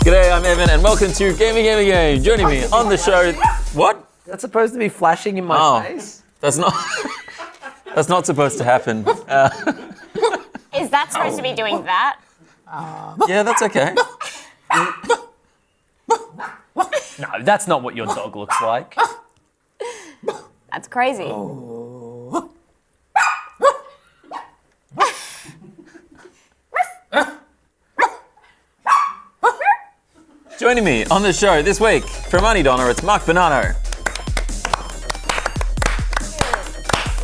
G'day, I'm Evan, and welcome to Gamey. Joining me on the show... What? That's supposed to be flashing in my face? That's not... That's not supposed to happen. Is that supposed to be doing that? Yeah, that's okay. No, that's not what your dog looks like. That's crazy. Joining me on the show this week from Donna, it's Mark Bonanno.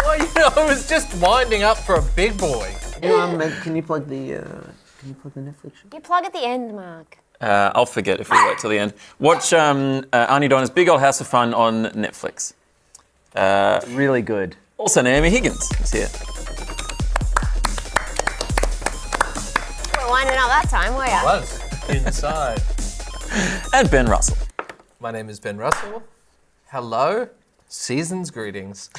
Well, you know, I was just winding up for a big boy. Can you plug the Netflix show? You plug at the end, Mark. I'll forget if we wait till the end. Watch Arnie Donna's Big Old House of Fun on Netflix. Really good. Also, Naomi Higgins is here. You weren't winding up that time, were you? Was inside. And Ben Russell. My name is Ben Russell. Hello. Season's greetings.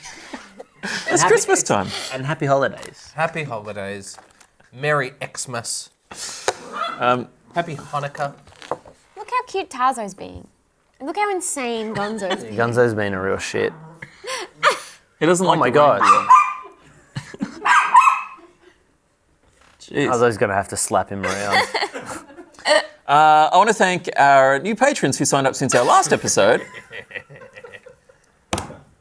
It's Christmas time. And happy holidays. Happy holidays. Merry Xmas. Happy Hanukkah. Look how cute Tarzo's being. And look how insane Gonzo's being. Gonzo's been a real shit. He doesn't like Oh my the God. reindeer. Jeez. Gonzo's going to have to slap him around. I want to thank our new patrons who signed up since our last episode.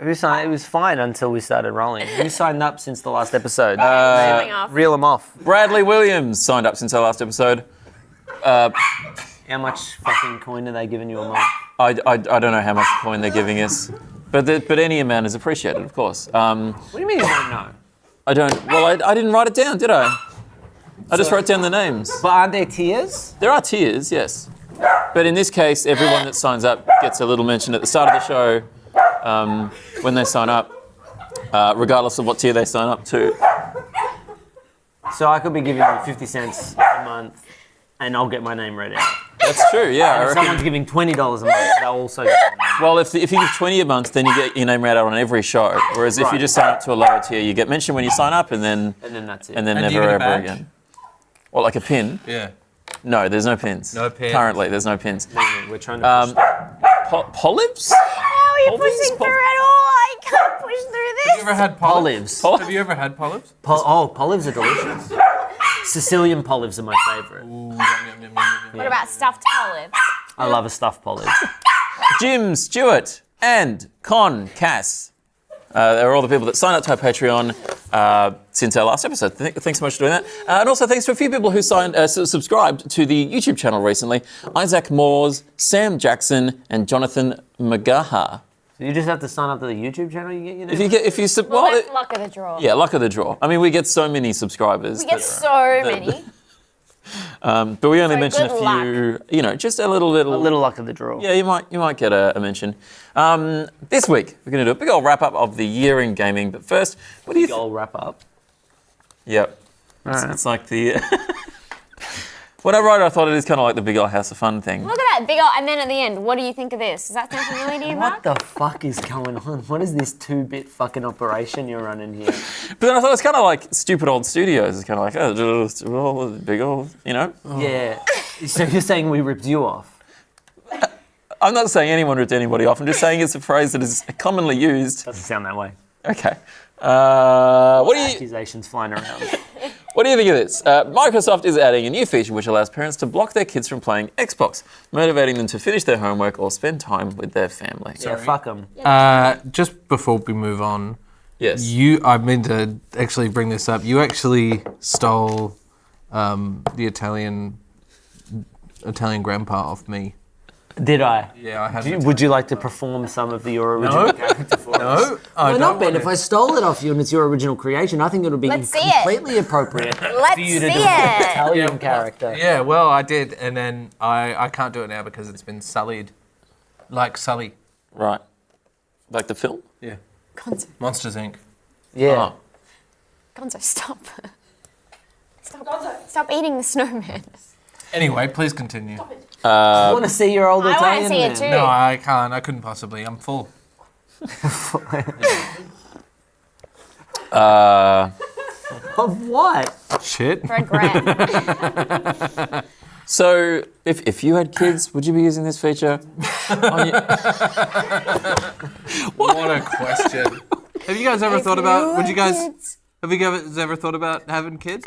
It was fine until we started rolling. Who signed up since the last episode? Showing off. Reel them off. Bradley Williams signed up since our last episode. How much fucking coin are they giving you a month? I don't know how much coin they're giving us, but any amount is appreciated, of course. What do you mean you don't know? I don't. Well, I didn't write it down, did I? I just wrote down the names. But aren't there tiers? There are tiers, yes. But in this case, everyone that signs up gets a little mention at the start of the show when they sign up, regardless of what tier they sign up to. So I could be giving you 50 cents a month and I'll get my name read out. That's true, yeah. I And if reckon. someone's giving $20 a month, they'll also get my name. Well, if you give 20 a month, then you get your name read out on every show. Whereas if you just sign up to a lower tier, you get mentioned when you sign up and then That's it. and then And do you never get a ever badge? again. Well, like a pin? Yeah. No, there's no pins. No pins. Currently, there's no pins. We're trying to push Polivs? How are you Olives? pushing through it all? I can't push through Have this. you ever had polyps? Polives. Have you ever had polyps? Polives are delicious. Sicilian polives are my favourite. Ooh, yum, yum, yum, yum. What about stuffed olive? I love a stuffed polive. Jim, Stewart, and Con, Cass. They're all the people that signed up to our Patreon since our last episode. Thanks so much for doing that. And also thanks to a few people who subscribed to the YouTube channel recently. Isaac Moores, Sam Jackson, and Jonathan McGaha. So you just have to sign up to the YouTube channel, you get your name? Well, that's luck of the draw. yeah, luck of the draw. I mean, we get so many subscribers. We get so many. But we only So mention a good few, just a little. A little luck of the draw. Yeah, you might get a mention. This week, we're going to do a big old wrap-up of the year in gaming. But first, what do you think? Goal wrap up. Yep. Alright. It's like the... When I wrote it, I thought it is kind of like the Big Old House of Fun thing. Look at that big old, and then at the end, what do you think of this? Does that sound familiar to you, What Mark? the fuck is going on? What is this 2-bit fucking operation you're running here? But then I thought it was kind of like stupid old studios. It's kind of like, just big old, Yeah. So you're saying we ripped you off? I'm not saying anyone ripped anybody off. I'm just saying it's a phrase that is commonly used. Doesn't sound that way. Okay. What do you... Accusations flying around. What do you think of this? Microsoft is adding a new feature which allows parents to block their kids from playing Xbox, motivating them to finish their homework or spend time with their family. Yeah, fuck them. Just before we move on, Yes. I meant to actually bring this up. You actually stole the Italian grandpa off me. Did I? Yeah, I had. Would you like to perform some of your original character for us? No, I Why don't not, Ben? want If I stole it off you and it's your original creation, I think it would be Let's see it. completely appropriate Let's for you to see do an it. Italian character. Yeah, well, I did, and then I can't do it now because it's been sullied, like Sully. Right. Like the film? Yeah. Gonzo, Monsters Inc. Yeah. Oh. Gonzo, stop. Stop eating the snowman. Anyway, please continue. I want to see your old I Italian want to see man. it too. No, I can't. I couldn't possibly. I'm full. Of what? Shit. Regret. So, if you had kids, would you be using this feature? What a question. Have you guys ever thought about? Would you guys? Have you guys ever thought about having kids?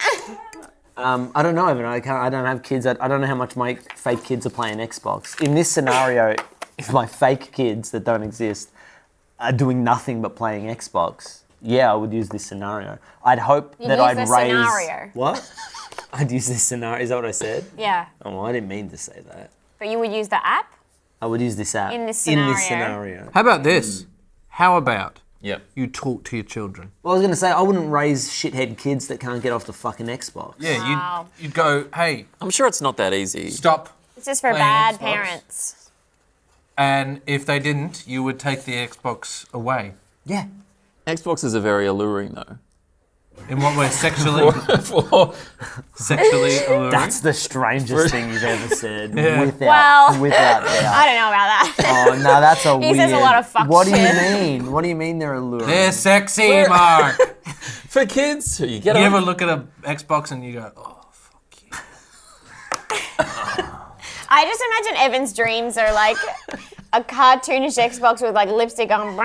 I don't know, Evan. I don't have kids. I don't know how much my fake kids are playing Xbox. In this scenario, if my fake kids that don't exist are doing nothing but playing Xbox, yeah, I would use this scenario. I'd hope that I'd use raise. the scenario. What? I'd use this scenario. Is that what I said? Yeah. Oh, well, I didn't mean to say that. But you would use the app? I would use this app In this In this scenario. scenario. How about this? How about Yep. you talk to your children? Well, I was going to say, I wouldn't raise shithead kids that can't get off the fucking Xbox. Yeah, Wow. you'd go, hey, I'm sure it's not that easy. stop. It's just for Playing bad Xbox. parents. And if they didn't, you would take the Xbox away. Yeah. Xboxes are very alluring, though. In what way? Sexually? Sexually alluring? That's the strangest thing you've ever said. Yeah. Without I doubt. don't know about that. Oh, no, that's a He weird... says a lot of fuck What do you shit. mean? What do you mean they're alluring? They're sexy, Mark. For kids, you get You on. ever look at an Xbox and you go, oh, fuck you. I just imagine Evan's dreams are like a cartoonish Xbox with like lipstick on,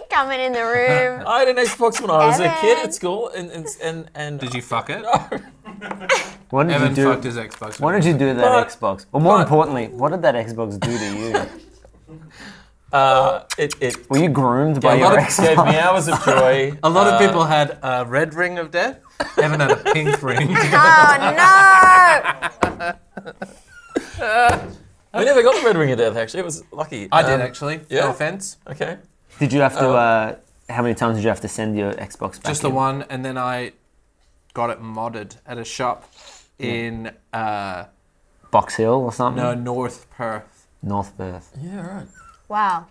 coming in the room. I had an Xbox when I was a kid Evan. at school, and Did you fuck it? What did Evan you do? fucked his Xbox. What did you do to that But- Xbox? Or more importantly, what did that Xbox do to you? it Were you groomed by a your lot of gave Xbox? me hours of joy. A lot of people had a red ring of death. Evan had a pink ring. Oh no! I never got the red ring of death. Actually, it was lucky. I did actually. yeah. No offense. Okay. Did you have to, how many times did you have to send your Xbox back Just in? the one, and then I got it modded at a shop in Box Hill or something? no, North Perth. North Perth. Yeah. Right. Wow.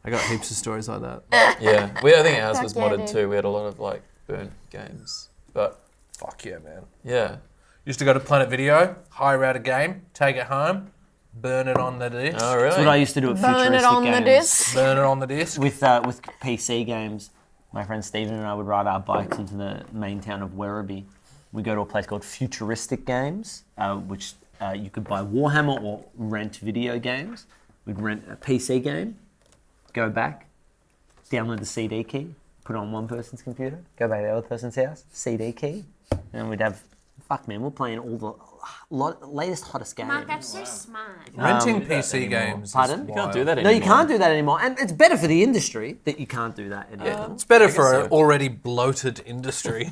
I got heaps of stories like that. Yeah. I think ours was Fuck yeah, modded dude. too. We had a lot of like burnt games, but Fuck yeah, man. yeah. Used to go to Planet Video, hire out a game, take it home, burn it on the disc. Oh really? That's what I used to do at Burn Futuristic it on games. the disc. Burn it on the disc. With PC games, my friend Stephen and I would ride our bikes into the main town of Werribee. We go to a place called Futuristic Games, which you could buy Warhammer or rent video games. We'd rent a PC game, go back, download the CD key, put it on one person's computer, go back to the other person's house, CD key, and we'd have, fuck man, we're playing all the latest, hottest games. Mark, that's so smart. Renting do that PC anymore. games. Pardon? Is You Can't wild. do that No, anymore. you can't do that anymore. And it's better for the industry that you can't do that anymore. It's better guess for so. an already bloated industry.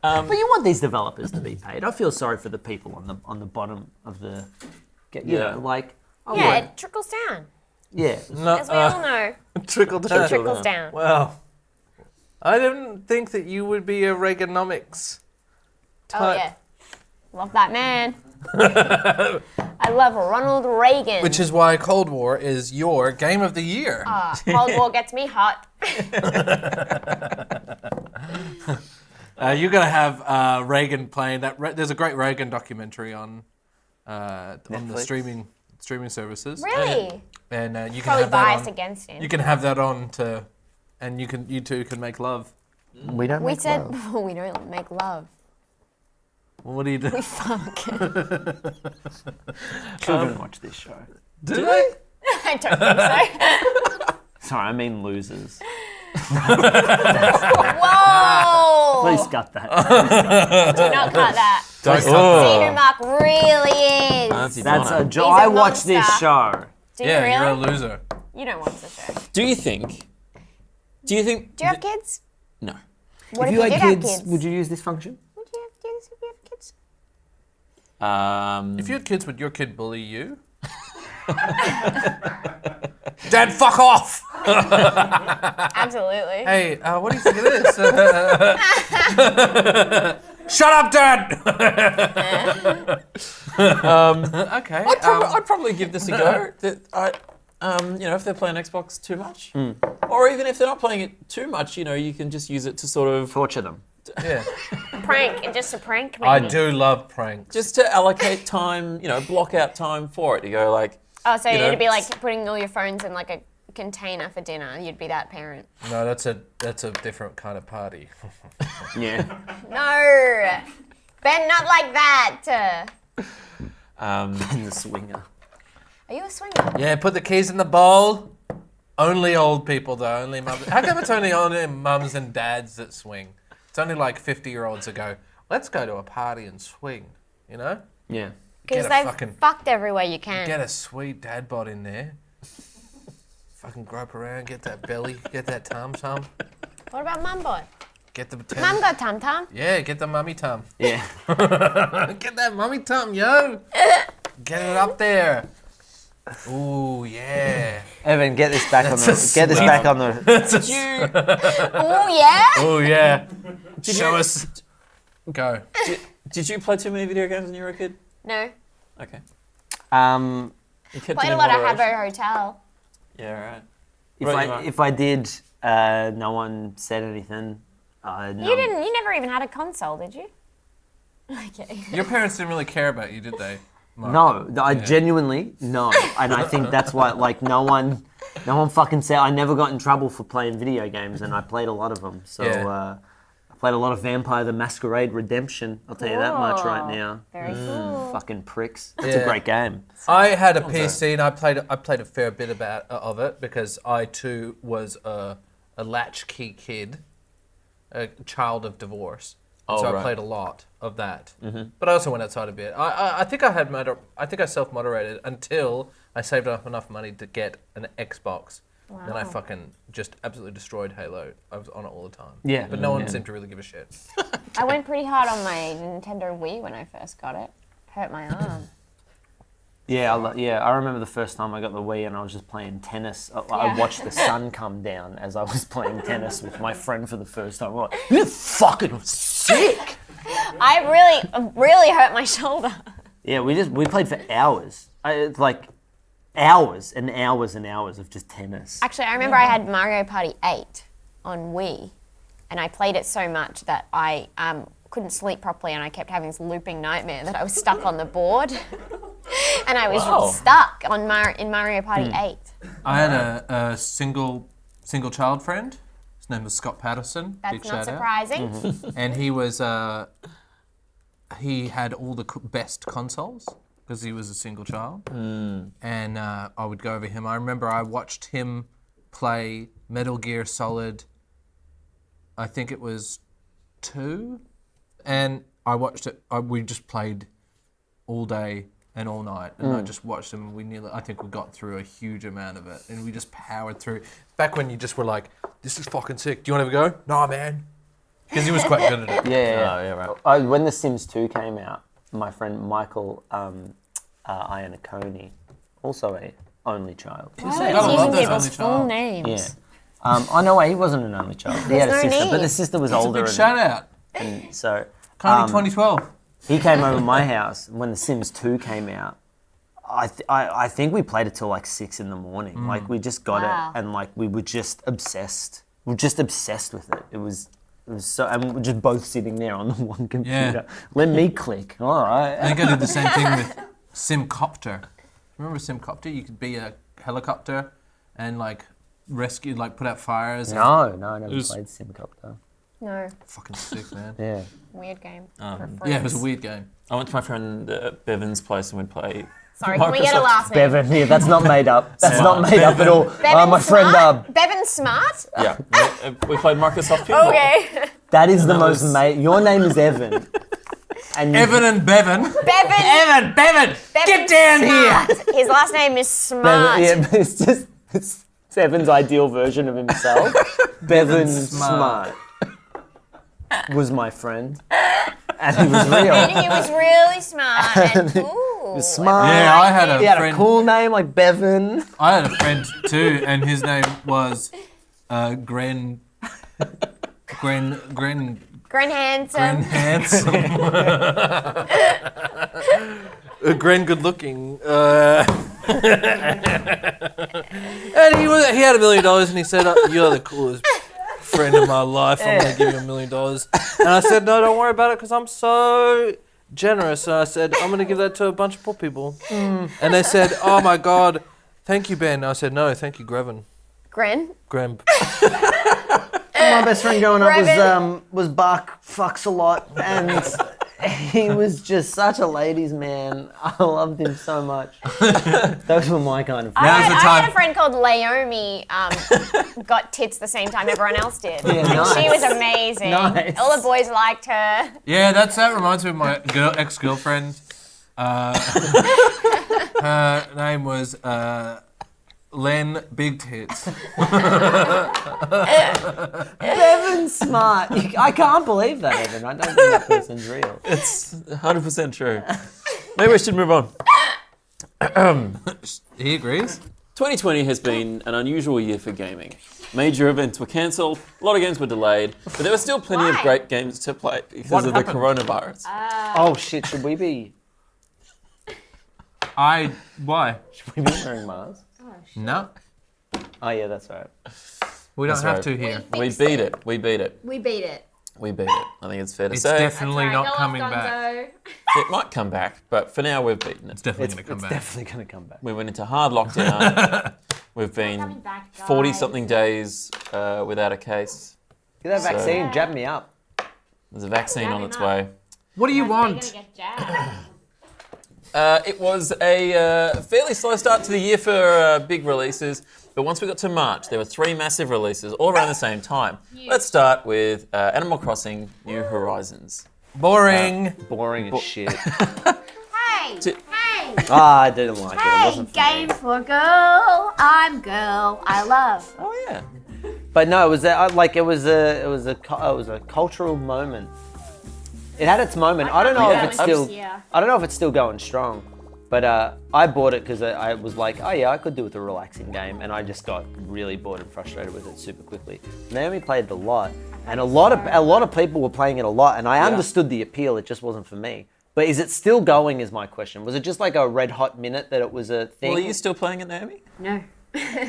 But you want these developers to be paid. I feel sorry for the people on the bottom of the, you Yeah. know, like, oh, Yeah, well, it trickles down. yeah. No, As we all know, trickle down. it trickles down. Well, I didn't think that you would be a Reaganomics type. Oh yeah. Love that man. I love Ronald Reagan. Which is why Cold War is your game of the year. Cold War gets me hot. You're going to have Reagan playing that. There's a great Reagan documentary on the streaming services. Really? And you can Probably have that biased on. against him. You can have that on to, and you two can make love. We don't We make said love. we don't make love. Well, what do you do? Fuck. Children watch this show. Do they? I don't think so. Sorry, I mean losers. Whoa! Please cut that. Do not cut that. Don't See who Mark really is. Nancy That's Donna. a joke. He's a I watch this monster. show. Do you Yeah, really? you're a loser. You don't watch the show. Do you think? Do you have kids? No. What If if you did had have kids, kids? would you use this function? Would you have kids if you have kids? If you had kids, would your kid bully you? Dad, fuck off! Absolutely. Hey, what do you think of this? Shut up, Dad! Okay. I'd probably give this a go. If they're playing Xbox too much, or even if they're not playing it too much, you can just use it to sort of Torture them. yeah. Prank. Just a prank, I maybe. do love pranks. just to allocate time, block out time for it. You go like, Oh, so you know, it'd be like putting all your phones in like a container for dinner, you'd be that parent. No, that's a different kind of party. Yeah. No, Ben, not like that. The swinger. Are you a swinger? Yeah, put the keys in the bowl. Only old people though, only mums. How come it's only mums and dads that swing? It's only like 50-year-olds that go, let's go to a party and swing, you know? Yeah. Because Get a they've fucked everywhere you can. Get a sweet dad bod in there. Fucking grope around, get that belly, get that tum-tum. What about mum bod? Get the Mum got tum-tum. Yeah, get the mummy tum. Yeah. Get that mummy tum, yo. Get it up there. Ooh, yeah. Evan, get this back on the. That's Oh, yeah? Oh, yeah. Show us. Go. Did you play too many video games when you were a kid? No. Okay. You kept Played it a in lot of moderation. Habbo Hotel. Yeah, right. If I did, no one said anything. No. You never even had a console, did you? Okay. Your parents didn't really care about you, did they? Mark? No, I genuinely no, and I think that's why like no one fucking said. I never got in trouble for playing video games, and I played a lot of them. So Yeah. I played a lot of Vampire: The Masquerade Redemption. I'll tell you that much right now. Very cool. Fucking pricks. It's a great game. I had a PC and I played a fair bit of it because I too was a latchkey kid, a child of divorce. So I played a lot of that, but I also went outside a bit. I think I self-moderated until I saved up enough money to get an Xbox. Wow. Then I fucking just absolutely destroyed Halo. I was on it all the time. Yeah. But no one seemed to really give a shit. I went pretty hard on my Nintendo Wii when I first got it. Hurt my arm. Yeah, I remember the first time I got the Wii and I was just playing tennis. I watched the sun come down as I was playing tennis with my friend for the first time. I'm like, you're fucking sick. I really hurt my shoulder. Yeah, we played for hours. Like hours and hours and hours of just tennis. Actually, I remember I had Mario Party 8 on Wii, and I played it so much that I couldn't sleep properly, and I kept having this looping nightmare that I was stuck on the board. And I was stuck on in Mario Party 8. I had a single child friend. His name was Scott Patterson. That's Big not shout surprising. out. And he was he had all the best consoles because he was a single child. And I would go over him. I remember I watched him play Metal Gear Solid. I think it was 2, and I watched it. We just played all day and all night, and I just watched them. I think we got through a huge amount of it, and we just powered through. Back when you just were like, "This is fucking sick. Do you want to have a go?" Nah, man, because he was quite good at it. Yeah, right. When The Sims 2 came out, my friend Michael Iannacone, also a only child. Why gotta are love using those people's only full child. names? Yeah. I know he wasn't an only child. He had a no sister, but need. the sister was It's a older. big shout out. And so Kind of 2012. he came over to my house when The Sims 2 came out. I think we played it till like 6 a.m. Like we just got Wow. it, and like we were just obsessed. We were just obsessed with it. It was so, and we're just both sitting there on the one computer. Let me click. All right. I think I did the same thing with Simcopter. Remember Simcopter? You could be a helicopter and like rescue, like put out fires. No, I never played Simcopter. No, Fucking sick, man. Yeah. weird game. Yeah, it was a weird game. I went to my friend Bevan's place and we'd play. Sorry, can we get a Microsoft. last name? Bevan, yeah, that's not made up. That's not made up at all. Bevan My friend, Smart? Bevan Smart? Yeah, we played Microsoft Pinball. Okay. that is the most made. Your name is Evan. And Evan and Bevan. Bevan Bevan, get down here. Smart. His last name is Smart. Bevan, yeah, but it's Evan's ideal version of himself. Bevan Smart was my friend, and he was real. And he was really smart and cool. Smart. Yeah, I had He had a friend. cool name like Bevan. I had a friend too, and his name was Gren Gren Handsome. Handsome. Gren Good Looking. And he had $1 million, and he said, "You're the coolest friend of my life. I'm gonna give you $1 million." And I said, "No, don't worry about it, because I'm so generous." And I said, "I'm gonna give that to a bunch of poor people." And they said, "Oh my God, thank you, Ben." I said, "No, thank you, Greven." Gren. Graham. My best friend growing up Brevin. was Buck. Fucks a lot, and he was just such a ladies' man. I loved him so much. Those were my kind of friends. I the had time. a friend called Naomi, got tits the same time everyone else did. Yeah, nice. She was amazing. Nice. All the boys liked her. Yeah, that reminds me of my ex-girlfriend. Her name was Len Big Tits. Evan's smart. I can't believe that, Evan. I don't think that person's real. It's 100% true. Maybe we should move on. He agrees. 2020 has been an unusual year for gaming. Major events were cancelled, a lot of games were delayed, but there were still plenty of Why? great games to play because What of happened? the coronavirus. Oh shit! Should we be Why? wearing masks? No, Oh yeah, that's right. we don't That's have right. to here. We beat it. We beat it. We beat it. We beat it. I think it's fair to It's say. definitely not coming back. It might come back, but for now we've beaten it. It's definitely It's going to come back. definitely gonna come back. We went into hard lockdown. We've coming been back, guys. 40-something days without a case. Get that So- vaccine. Jab me up. There's a vaccine on its Jab him way. What do you want? It was a fairly slow start to the year for big releases, but once we got to March, there were 3 massive releases all around the same time. Let's start with Animal Crossing New Horizons. Boring. Boring as shit. Hey, T- hey, I didn't like it. It hey, wasn't for me. game for girl. I'm girl. I love. Oh yeah. But no, it was a cultural moment. It had its moment. I don't know if it's still. I don't know if it's still going strong. But I bought it because I was like, oh yeah, I could do with a relaxing game, and I just got really bored and frustrated with it super quickly. Naomi played it a lot, and a lot of people were playing it a lot, and I understood the appeal. It just wasn't for me. But is it still going? Is my question. Was it just like a red hot minute that it was a thing? Well, are you still playing it, Naomi? No.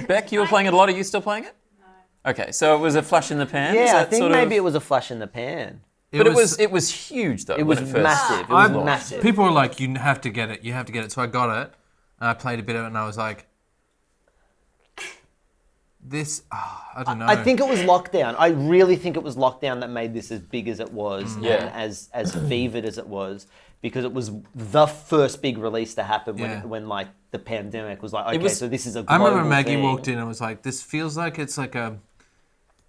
Beck, you were playing it a lot. Are you still playing it? No. Okay, so it was a flash in the pan. Is Yeah, I that think sort maybe of... it was a flash in the pan. But it was huge though. It was when first- massive. It was massive. People were like, you have to get it. You have to get it. So I got it. And I played a bit of it and I was like, I don't know. I think it was lockdown. I really think it was lockdown that made this as big as it was Yeah. and as fevered as it was, because it was the first big release to happen when like the pandemic was like, okay, so this is a I global remember Maggie thing. walked in and was like, this feels like it's like a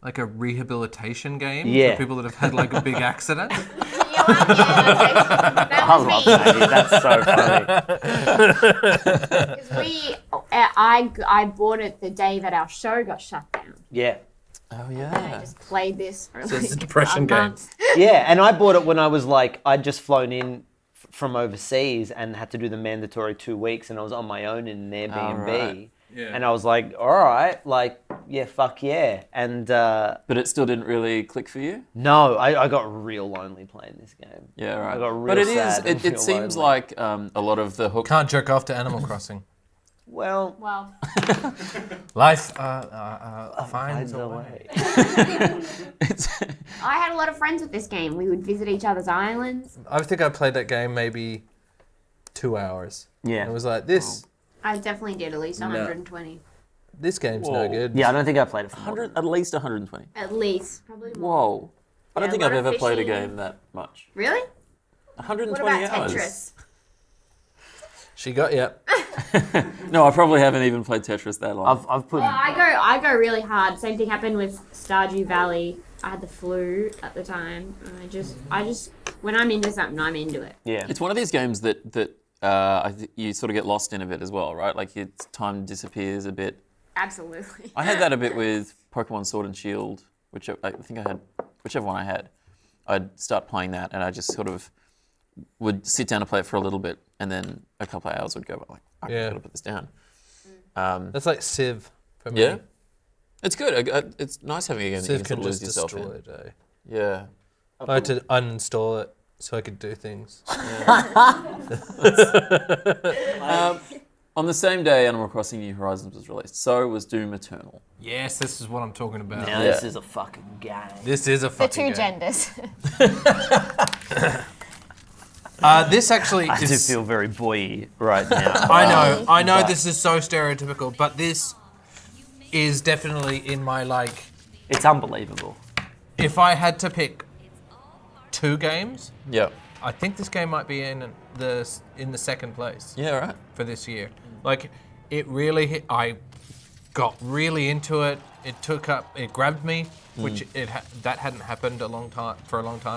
rehabilitation game Yeah. for people that have had like a big accident. I love Maggie. That's so funny. I bought it the day that our show got shut down. Yeah. Oh I yeah. just played this for It's a like depression a game. month. Yeah, and I bought it when I was like, I'd just flown in from overseas and had to do the mandatory 2 weeks, and I was on my own in an Airbnb. right. Yeah. And I was like, all right, like, yeah, fuck yeah. And But it still didn't really click for you. no, I got real lonely playing this game. Yeah, right. I got real but it sad and is. real It seems lonely. like a lot of the hook. Can't jerk off to Animal Crossing. Well, Well, Life finds a way. I had a lot of friends with this game. We would visit each other's islands. I think I played that game maybe 2 hours. yeah. It was like, this I definitely did at least 120. this game's no Whoa. good. Yeah, I don't think I played it for 100, at least 120. At least, probably more. Whoa. I don't Yeah, think a I've lot of ever played a fishing. game that much. Really? 120 What about hours. Tetris? She got you. No, I probably haven't even played Tetris that long. I've put. Well, I go really hard. Same thing happened with Stardew Valley. I had the flu at the time, and I just when I'm into something, I'm into it. Yeah. It's one of these games that you sort of get lost in a bit as well, right? Like your time disappears a bit. Absolutely. I had that a bit with Pokemon Sword and Shield, which I think I had, whichever one I had. I'd start playing that, and I just sort of would sit down and play it for a little bit, and then a couple of hours would go by. Like, I gotta put this down. That's like Civ for me. Yeah, it's good. It's nice having a game that you Civ can can sort of lose just yourself destroy in. it. Eh? Yeah. I had to uninstall it so I could do things. On the same day, Animal Crossing New Horizons was released. So was Doom Eternal. Yes, this is what I'm talking about. Now this is a fucking game. This is a The fucking two game. genders. This actually I do is... feel very boy right now. I know this is so stereotypical, but this is definitely in my like. It's unbelievable. If I had to pick 2 games, Yeah. I think this game might be in the second place Yeah, right. for this year. Like, it really hit. I got really into it. It grabbed me, which that hadn't happened a long time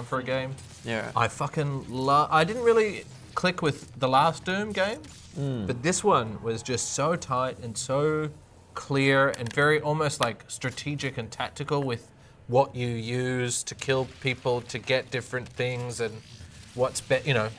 for a game. Yeah. Right. I fucking love. I didn't really click with the last Doom game, but this one was just so tight and so clear and very almost like strategic and tactical with what you use to kill people to get different things and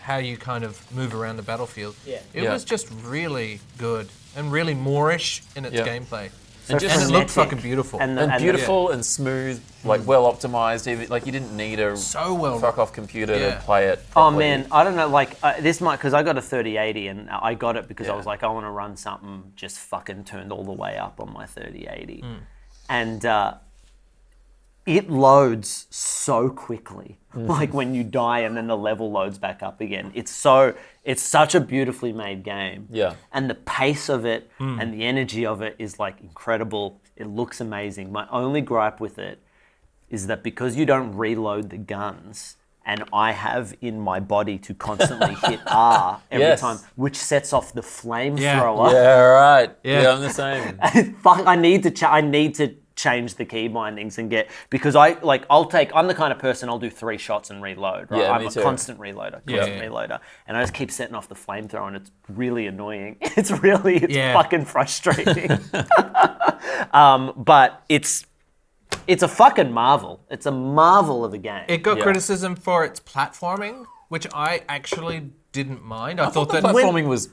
how you kind of move around the battlefield. Yeah. It was just really good and really Moorish in its gameplay. And And it looked fucking beautiful. And beautiful and smooth, like well optimized. Even like you didn't need a So well- fuck off computer Yeah. to play it. Oh properly. man, I don't know. Like this might because I got a 3080 and I got it because I was like, I want to run something just fucking turned all the way up on my 3080, and it loads so quickly. Like when you die and then the level loads back up again. It's such a beautifully made game. Yeah. And the pace of it and the energy of it is like incredible. It looks amazing. My only gripe with it is that because you don't reload the guns, and I have in my body to constantly hit R every Yes. time, which sets off the flamethrower. Yeah, right. Yeah. Yeah, I'm the same. Fuck, I need to change the key bindings and because I'm the kind of person I'll do 3 shots and reload. Right? Yeah, I'm me a too. constant reloader, Yeah. reloader, and I just keep setting off the flamethrower, and it's really annoying. It's fucking frustrating. But it's a fucking marvel. It's a marvel of a game. It got Yeah. criticism for its platforming, which I actually didn't mind. I thought The that platforming was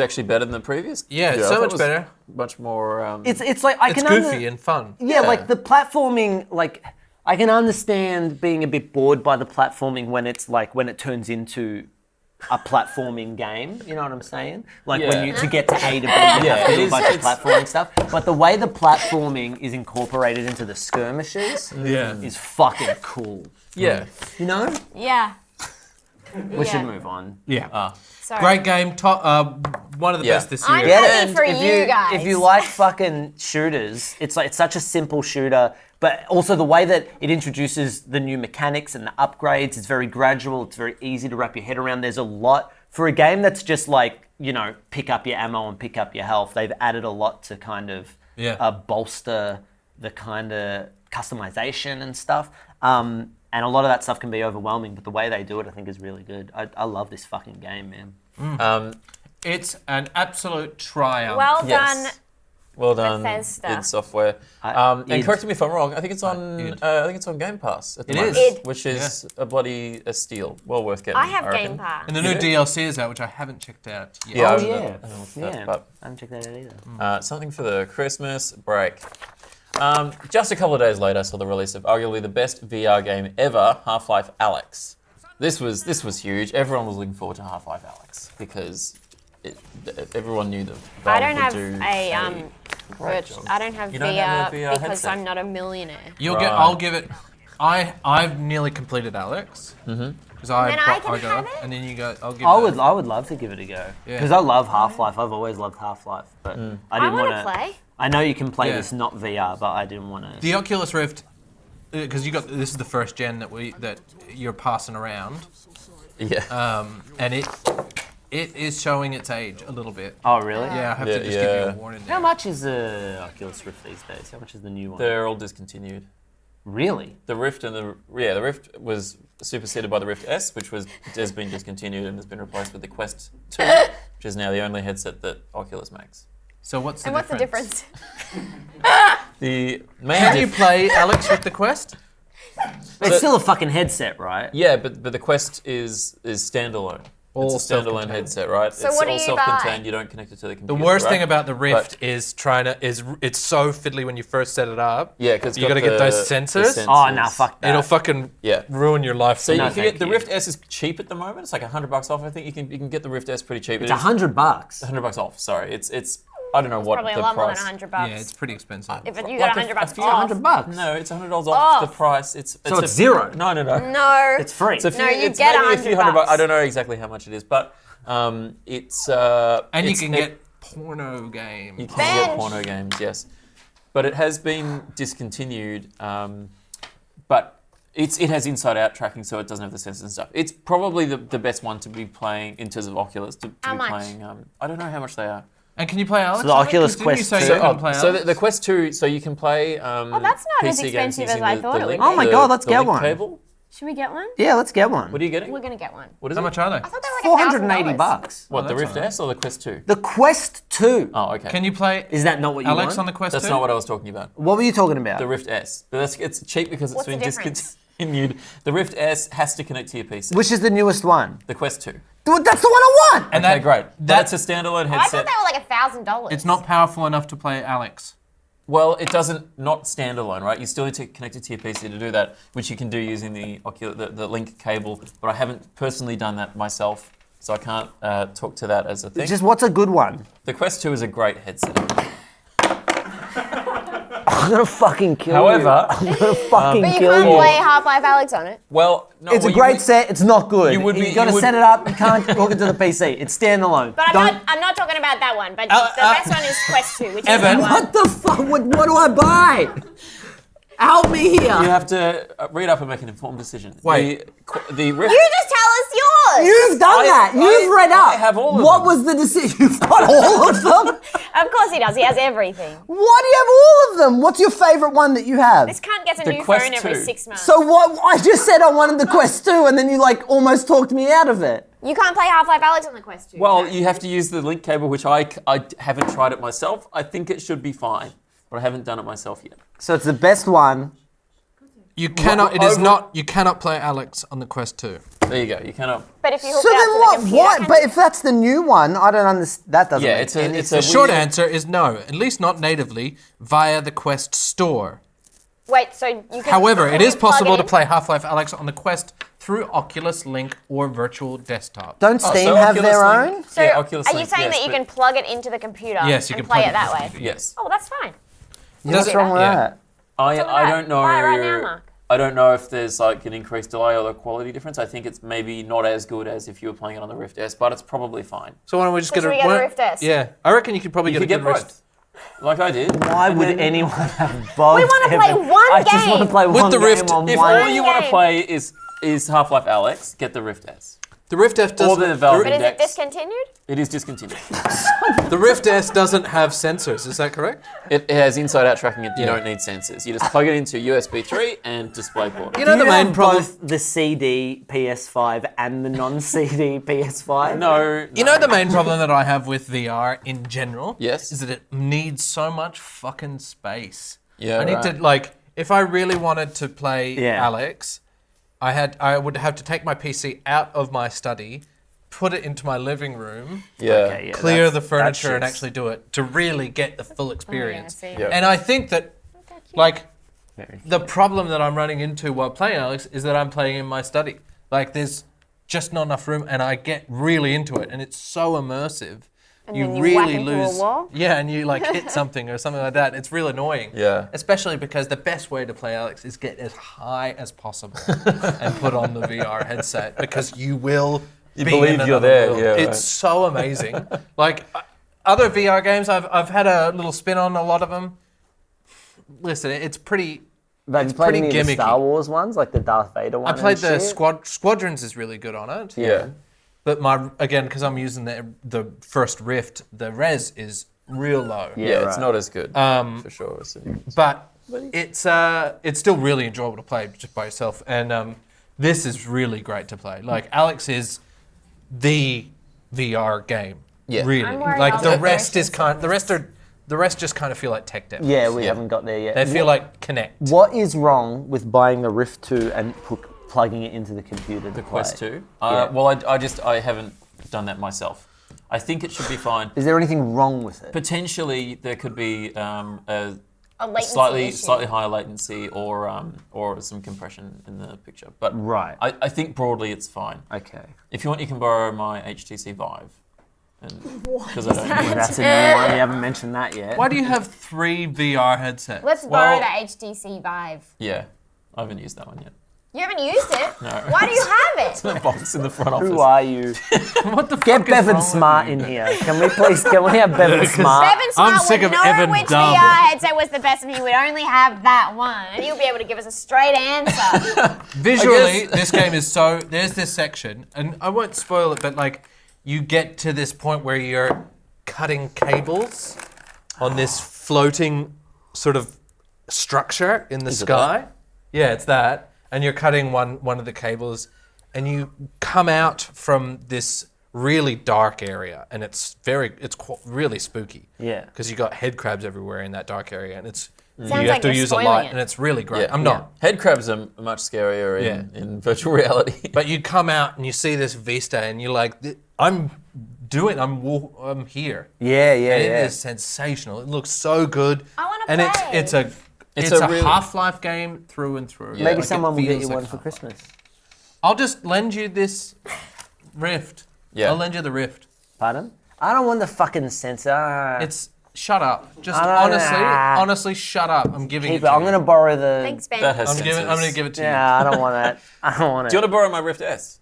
actually better than the previous. Yeah, I so thought much it was better. Much more. it's like I it's can goofy and fun. Yeah, like the platforming, like I can understand being a bit bored by the platforming when it turns into a platforming game. You know what I'm saying? Like when you to get to A to B, you have to do a bunch of platforming stuff. But the way the platforming is incorporated into the skirmishes is fucking cool. Yeah. You know? Yeah. We should move on. Yeah. Sorry. Great game. One of the Yeah. best this year. I'm Get happy it? for if you guys. If you like fucking shooters, it's such a simple shooter, but also the way that it introduces the new mechanics and the upgrades, it's very gradual, it's very easy to wrap your head around. There's a lot for a game that's just like, pick up your ammo and pick up your health. They've added a lot to kind of bolster the kind of customization and stuff. And a lot of that stuff can be overwhelming, but the way they do it, I think, is really good. I love this fucking game, man. It's an absolute triumph. Well Yes. done. Well done, Bethesda. id Software. And id. correct me if I'm wrong. I think it's on. id. I think it's on Game Pass at the It moment, is. Id. which is a steal. Well worth getting. I have reckon. Game Pass. and the new DLC is out, which I haven't checked out yet. Yeah, Oh, I don't know- yeah. I don't know what's that, Yeah. but I haven't checked that out either. something for the Christmas break. Just a couple of days later, I saw the release of arguably the best VR game ever, Half-Life Alyx. This was huge. Everyone was looking forward to Half-Life Alyx because everyone knew that I Valve don't would have do I don't have You don't have a VR because headset? I'm not a millionaire. I'll give it. I've nearly completed Alex. Because I Then I can have it? and then you go. I'll give. I would love to give it a go Yeah. because I love Half-Life. I've always loved Half-Life, but I I didn't want want to play. I know you can play Yeah. this not VR, but I didn't want to. The Oculus Rift, because this is the first gen that you're passing around, Yeah. and it is showing its age a little bit. Oh really? Yeah, I have Yeah, to just give you yeah. a warning How there. much is the Oculus Rift these days? How much is the new one? They're all discontinued. Really? The Rift the Rift was superseded by the Rift S, which has been discontinued and has been replaced with the Quest 2, which is now the only headset that Oculus makes. So what's the And what's the difference? difference? The main Can you play Alex with the Quest? It's still a fucking headset, right? Yeah, but the Quest is standalone. All It's a standalone self-contained. headset, right? So it's what do all you self-contained. buy? You don't connect it to the The computer. worst right? thing about the Rift But- is it's so fiddly when you first set it up. Yeah, because you gotta get those sensors. Oh no, fuck that. It'll fucking Yeah. ruin your life. So No, you can thank get the you. Rift S is cheap at the moment. It's like $100 off. I think you can get the Rift S pretty cheap. It's $100. $100 off. Sorry, it's I don't know what Probably the a lot more than price. $100. Yeah, it's pretty expensive. If you Like got a- $100 a few off. $100. No, it's $100 Off. off the price. It's it's zero. No. No. It's free. It's a few, No, you it's get maybe a few $100. $100. I don't know exactly how much it is, but it's and you it's- can it- get porno games. You can Bench. get porno games, yes. but it has been discontinued. But it has inside-out tracking, so it doesn't have the sensors and stuff. It's probably the best one to be playing in terms of Oculus. How much? Playing. I don't know how much they are. And can you play Alex? So the on it? Oculus 'Cause didn't you Quest say 2. you couldn't play So Alex? the Quest 2, so you can play. Oh, that's not as PC games expensive as using I the thought it would link- be. Oh my God, let's the get link one. Cable. Should we get one? Yeah, let's get one. What are you getting? We're gonna get one. What is How it? much are they? I thought they were like $480 $1,000. bucks. What, the that's Rift alright. S or the Quest 2? The Quest 2. Oh, okay. Can you play Is that not what you Alex want? on the Quest That's 2? not what I was talking about. What were you talking about? The Rift S. But it's cheap because it's What's the been difference? discontinued. The Rift S has to connect to your PC. Which is the newest one? The Quest 2. Dude, that's the one I want! And Okay, that- great. that- That's a standalone I headset. thought they were like $1,000. It's not powerful enough to play Alex. Well, it doesn't not standalone, right? You still need to connect it to your PC to do that, which you can do using the link cable. But I haven't personally done that myself, so I can't talk to that as a thing. Just what's a good one? The Quest 2 is a great headset. I'm gonna fucking kill However, you. I'm gonna fucking But you kill can't you. play Half-Life Alex on it. well, no, It's well, a you great would- set. It's not good. You would be- You gotta you would- set it up. You can't hook it to the PC. It's standalone. But I'm not talking about that one. But the best one is Quest 2, which is Evan. that one. What the fuck? What do I buy? Help me here. You have to read up and make an informed decision. Wait. The Rift. You just tell us yours. You've done that. You've read up. I have all of What them. was the decision? You've got all of them? Of course he does. He has everything. Why do you have all of them? What's your favourite one that you have? This cunt gets a The new Quest phone every 2. 6 months. So what? I just said I wanted the Quest 2 and then you like almost talked me out of it. You can't play Half-Life Alex on the Quest 2. Well, no. you have to use the link cable, which I haven't tried it myself. I think it should be fine, but I haven't done it myself yet. So it's the best one. You cannot. It is not. You cannot play Alex on the Quest 2. There you go. You cannot. But if you hook So it then up to the what? computer, What? can But you? if that's the new one, I don't understand. That doesn't Yeah, make it's a- any it's a sense. The short Weird. answer is no. At least not natively via the Quest Store. Wait, so you can... However, can it you is plug possible it to in? play Half-Life Alex on the Quest through Oculus Link or Virtual Desktop. Don't Oh, Steam so have Oculus their Link- own? So yeah, Oculus are you Link, saying yes, that you but- can plug it into the computer Yes, you and can play plug it that into way? the computer. Yes. Oh, well, that's fine. What's wrong with Yeah. that? I What's I that? don't know. Buy it right now, Mark. I don't know if there's like an increased delay or a quality difference. I think it's maybe not as good as if you were playing it on the Rift S, but it's probably fine. So why don't we just So get a should we get a why- Rift S? Yeah, I reckon you could probably You get could a get good both, Rift. like I did. Why And would then anyone have both? We wanna play Evan? one I just want to game. play With one the game Rift, on If one. all you want to game. play is Half-Life Alex, get the Rift S. The Rift S Or doesn't. the Valve But is it Index. discontinued? It is discontinued. The Rift S doesn't have sensors. Is that correct? It has inside-out tracking. You Yeah. don't need sensors. You just plug it into USB 3 and DisplayPort. You know Do the you main have problem. both the CD PS5 and the non-CD PS5? No. You know the main problem that I have with VR in general? Yes. Is that it needs so much fucking space. Yeah, I need right. to like if I really wanted to play Yeah. Alex, I would have to take my PC out of my study, put it into my living room, Yeah. Okay, yeah, clear that's- the furniture and that's actually do it to really get the full experience. see. Yeah. And I think that like Very the problem that I'm running into while playing Alex is that I'm playing in my study. Like there's just not enough room and I get really into it and it's so immersive. And then you whack into a wall? Yeah, and you like hit something or something like that. It's real annoying. Yeah. Especially because the best way to play Alex is get as high as possible and put on the VR headset because you will You be believe in you're another there, world. yeah, It's right. so amazing. Like other VR games, I've had a little spin on a lot of them. Listen, it's pretty. Have It's you played pretty any of the gimmicky. Star Wars ones, like the Darth Vader one? I played and the shit? Squadrons is really good on it. Yeah. But again, because I'm using the first Rift, the res is real low. Yeah, it's right. not as good for sure. But it's still really enjoyable to play just by yourself, and this is really great to play. Like Alex is the VR game. Yeah. Really. I'm worried Like I'll the get rest very is kind. The rest just kind of feel like tech demos. Yeah, we Yeah. haven't got there yet. They feel like Connect. What is wrong with buying the Rift 2 and plugging it into the computer? The Quest 2. Yeah. Well, I haven't done that myself. I think it should be fine. Is there anything wrong with it? Potentially, there could be a A latency slightly issue. higher latency or some compression in the picture. But Right. I think broadly it's fine. Okay. If you want, you can borrow my HTC Vive. Because I don't use it. That's a new one. We haven't mentioned that yet. Why do you have 3 VR headsets? Let's borrow Well- the HTC Vive. Yeah, I haven't used that one yet. You haven't used it? No. Why do you have it? The box in the front office. Who are you? What the fuck Get is Bevan wrong Smart with in you? here. Can we have Bevan Smart? Bevan Smart sick would of know Evan which Dumb. VR headset was the best and he would only have that one. And he'll be able to give us a straight answer. Visually, this game is so. There's this section, and I won't spoil it, but like, you get to this point where you're cutting cables on this floating sort of structure in the sky. Yeah, it's that. And you're cutting one of the cables, and you come out from this really dark area, and it's really spooky. Yeah. Because you got head crabs everywhere in that dark area, and it's Sounds you have like to you're use a spoiling light, it. and it's really great. Yeah. I'm not. Head crabs are much scarier in virtual reality. But you come out and you see this vista, and you're like, I'm here. Yeah, yeah, And yeah. it is sensational. It looks so good. I wanna And play. it's a really- Half-Life game through and through. Yeah. Maybe Like, someone it will get feels you like one for Half-Life. Christmas. I'll just lend you this Rift. Yeah. I'll lend you the Rift. Pardon? I don't want the fucking sensor. It's shut up. Just I don't know. honestly, shut up. I'm giving Keep it it. to I'm you. gonna borrow the. Thanks, Ben. That has I'm sensors. gonna give it to you. Yeah, I don't want it. I don't want it. Do you want to borrow my Rift S?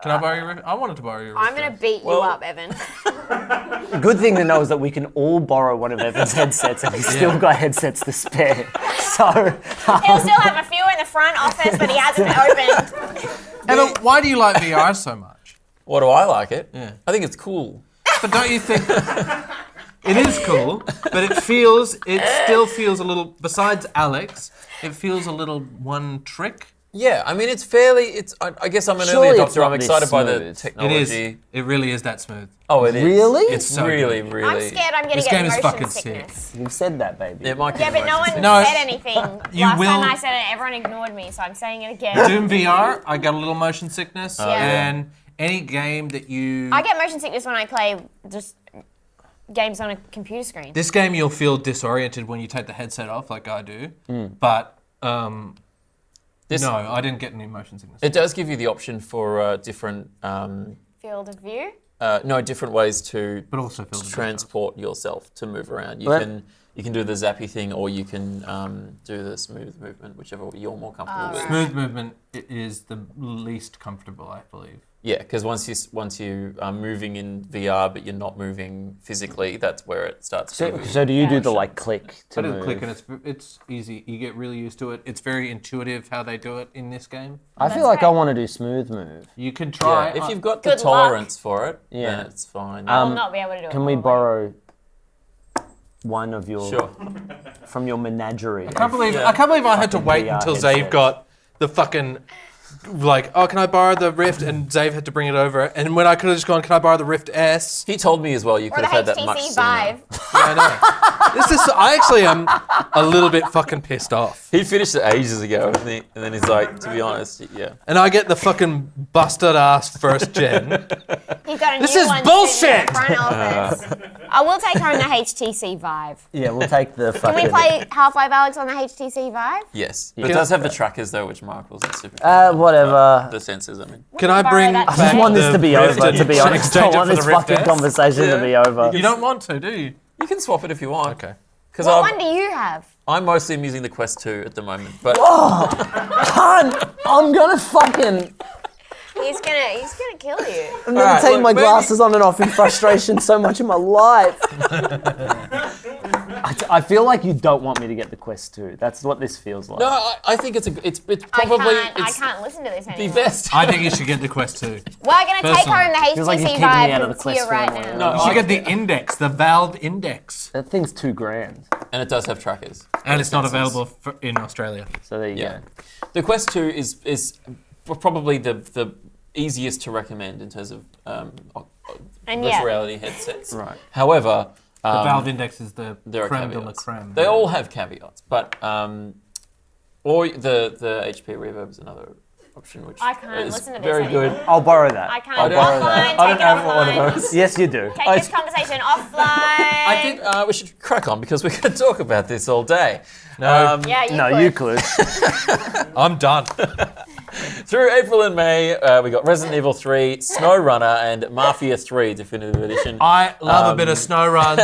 Can I borrow your Rift? I wanted to borrow your Rift. I'm going to beat Well- you up, Evan. The good thing to know is that we can all borrow one of Evan's headsets, and he's still got headsets to spare. So He'll still have a few in the front office that he hasn't opened. Evan, why do you like VR so much? What do I like it? Yeah. I think it's cool. But don't you think it is cool? But it still feels a little. Besides Alex, it feels a little one trick. Yeah, I mean, I guess I'm an Surely early it's adopter. not I'm this excited by the smooth. It technology. is. It really is that smooth. Oh, it is. Really? It's so really, good. really. I'm scared I'm going This to get game is motion fucking sickness. you've said that, baby. It might give Yeah, you but no motion one sickness. said anything. You Last will- time I said it, everyone ignored me, so I'm saying it again. Doom VR, I got a little motion sickness, yeah. and any game that you. I get motion sickness when I play just games on a computer screen. This game you'll feel disoriented when you take the headset off, like I do. But This- no, I didn't get any motion sickness. It does give you the option for different, Field of view. different ways to But also feels a bit transport yourself to move around. Well, You can do the zappy thing, or you can do the smooth movement, whichever you're more comfortable with. Smooth movement is the least comfortable, I believe. Yeah, because once you are moving in VR, but you're not moving physically, that's where it starts. to So do you do the like click to I did move? click and it's easy. You get really used to it. It's very intuitive how they do it in this game. I feel like I want to do smooth move. You can try. Yeah, if you've got the Good luck. tolerance for it, Yeah. then it's fine. I will not be able to do it. Can we all the way. borrow one of your Sure. from your menagerie? I can't believe I had to Fucking wait VR until Zave headsets. got the fucking like, oh, can I borrow the Rift? And Zave had to bring it over. And when I could have just gone, can I borrow the Rift S? He told me as well you Or could the have had that much HTC sooner. Vive. Yeah, I know. I actually am a little bit fucking pissed off. He finished it ages ago, and then he's like, to be honest, yeah. And I get the fucking busted ass first gen. He's got a This new is one bullshit! sitting in the front office. I will take home the HTC Vive. Yeah, we'll take the Can fucking. we play Half-Life Alex on the HTC Vive? Yes. But Yeah. it does have the trackers though, which Mark wasn't super. Whatever. The sensors, I mean. Can I borrow bring that back today? I just want this the to be Rift over, and to be honest. I exchange it want for this the Rift fucking S? conversation to be over. You don't want to, do you? You can swap it if you want. Okay. Because What one do you have? I mostly am using the Quest 2 at the moment, but Cunt! I'm gonna fucking. He's gonna kill you. I've never Alright, taken look, my maybe- glasses on and off in frustration so much in my life. I feel like you don't want me to get the Quest 2. That's what this feels like. no, I think it's probably I can't listen to this the anymore. best. I think you should get the Quest 2. We're gonna take Personally. home the Feels like you're HTC keeping me Vive out of from the Quest here right family. now. You should get the Index, the Valve Index. That thing's $2,000. And it does have trackers. And it's not Sensors. available in Australia. So there you Yeah. go. The Quest 2 is probably the easiest to recommend in terms of And virtual yeah. reality headsets. Right. However, The Valve Index is the there are creme de la caveats. creme. They all have caveats, but or the HP Reverb is another option, which I can't is listen to this very anymore. good. I'll borrow that. I can't. I'll borrow Offline, that. I don't take it have one of offline. those. Yes, you do. Take this conversation offline. I think we should crack on because we could talk about this all day. No. Yeah, you No, could. you could. I'm done. Through April and May, we got Resident Evil 3, SnowRunner, and Mafia 3 Definitive Edition. I love a bit of snow runs.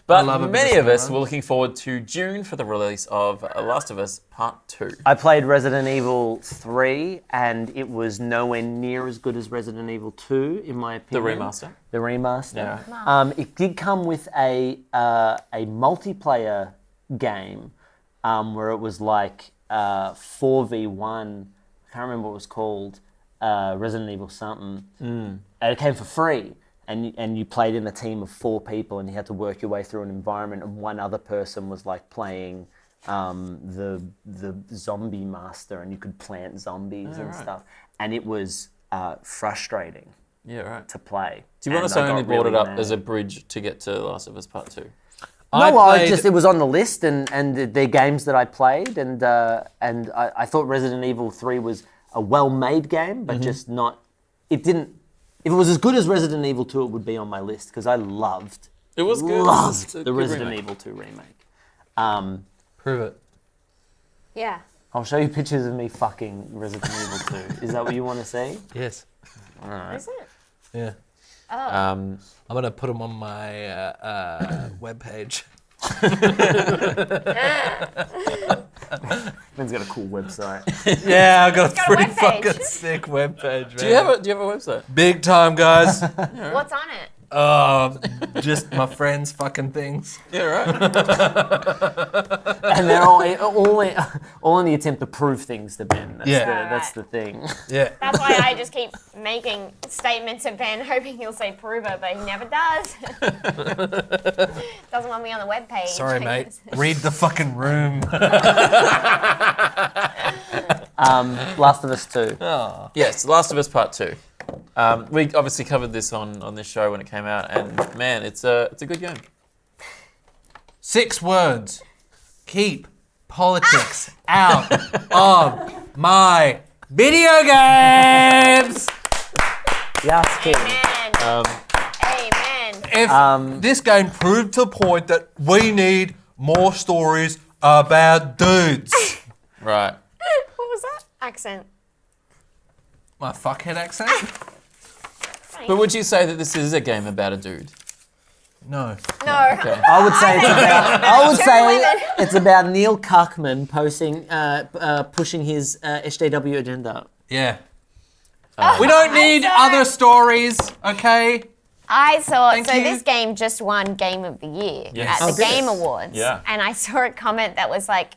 But many of us were looking forward to June for the release of Last of Us Part 2. I played Resident Evil 3, and it was nowhere near as good as Resident Evil 2, in my The opinion. remaster. The remaster. Yeah. It did come with a multiplayer game where it was like 4v1. I can't remember what it was called. Resident Evil something. And it came for free. And you played in a team of 4 people, and you had to work your way through an environment, and one other person was like playing the zombie master, and you could plant zombies and stuff. And it was frustrating to play. Do you want us to only brought it up as a bridge to get to Last of Us Part 2? It was on the list, and they're games that I played, and I thought Resident Evil 3 was a well-made game, but just not. It didn't. If it was as good as Resident Evil 2, it would be on my list because I loved. It was good. Loved the Resident Evil 2 remake. Prove it. Yeah. I'll show you pictures of me fucking Resident Evil 2. Is that what you want to see? Yes. Is it? Yeah. Oh. I'm going to put them on my webpage. Ben's got a cool website. Yeah, I got a got a pretty webpage. fucking sick webpage, man. Do you have a website? Big time, guys. What's on it? Just my friends' fucking things. Yeah, right. And they're all in the attempt to prove things to Ben. That's the thing. Yeah. That's why I just keep making statements to Ben, hoping he'll say prove it, but he never does. Doesn't want me on the webpage. Sorry, mate. Read the fucking room. Last of Us 2. Yes, Last of Us Part 2. We obviously covered this on this show when it came out, and man, it's a good game. 6 words. Keep politics out of my video games. Yes, King. Amen. Amen. If this game proved to the point that we need more stories about dudes. Right. What was that accent? My fuckhead accent? But would you say that this is a game about a dude? No. No. I would say it's about Neil Cuckman pushing his SJW agenda. Yeah. We don't need other stories, okay? I saw, Thank you. this game just won Game of the Year Yes. at Oh, the good. Game Awards. Yeah. And I saw a comment that was like,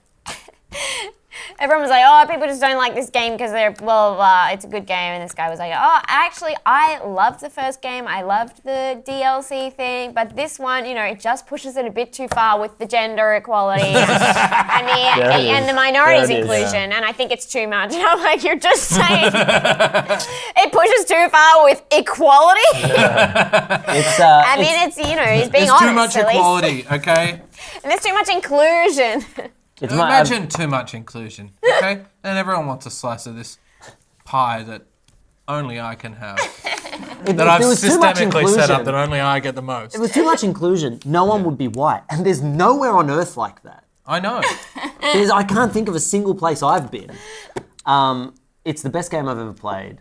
everyone was like, oh, people just don't like this game because they're blah, blah, blah. It's a good game. And this guy was like, oh, actually, I loved the first game. I loved the DLC thing. But this one, it just pushes it a bit too far with the gender equality and the minorities inclusion. And I think it's too much. And I'm like, you're just saying it pushes too far with equality? I mean, it's, he's being There's honest. too much at least. equality, okay? And there's too much inclusion. Imagine too much inclusion, okay? And everyone wants a slice of this pie that only I can have. That I've systemically set up that only I get the most. If it was too much inclusion, no one would be white. And there's nowhere on earth like that. I know. I can't think of a single place I've been. It's the best game I've ever played.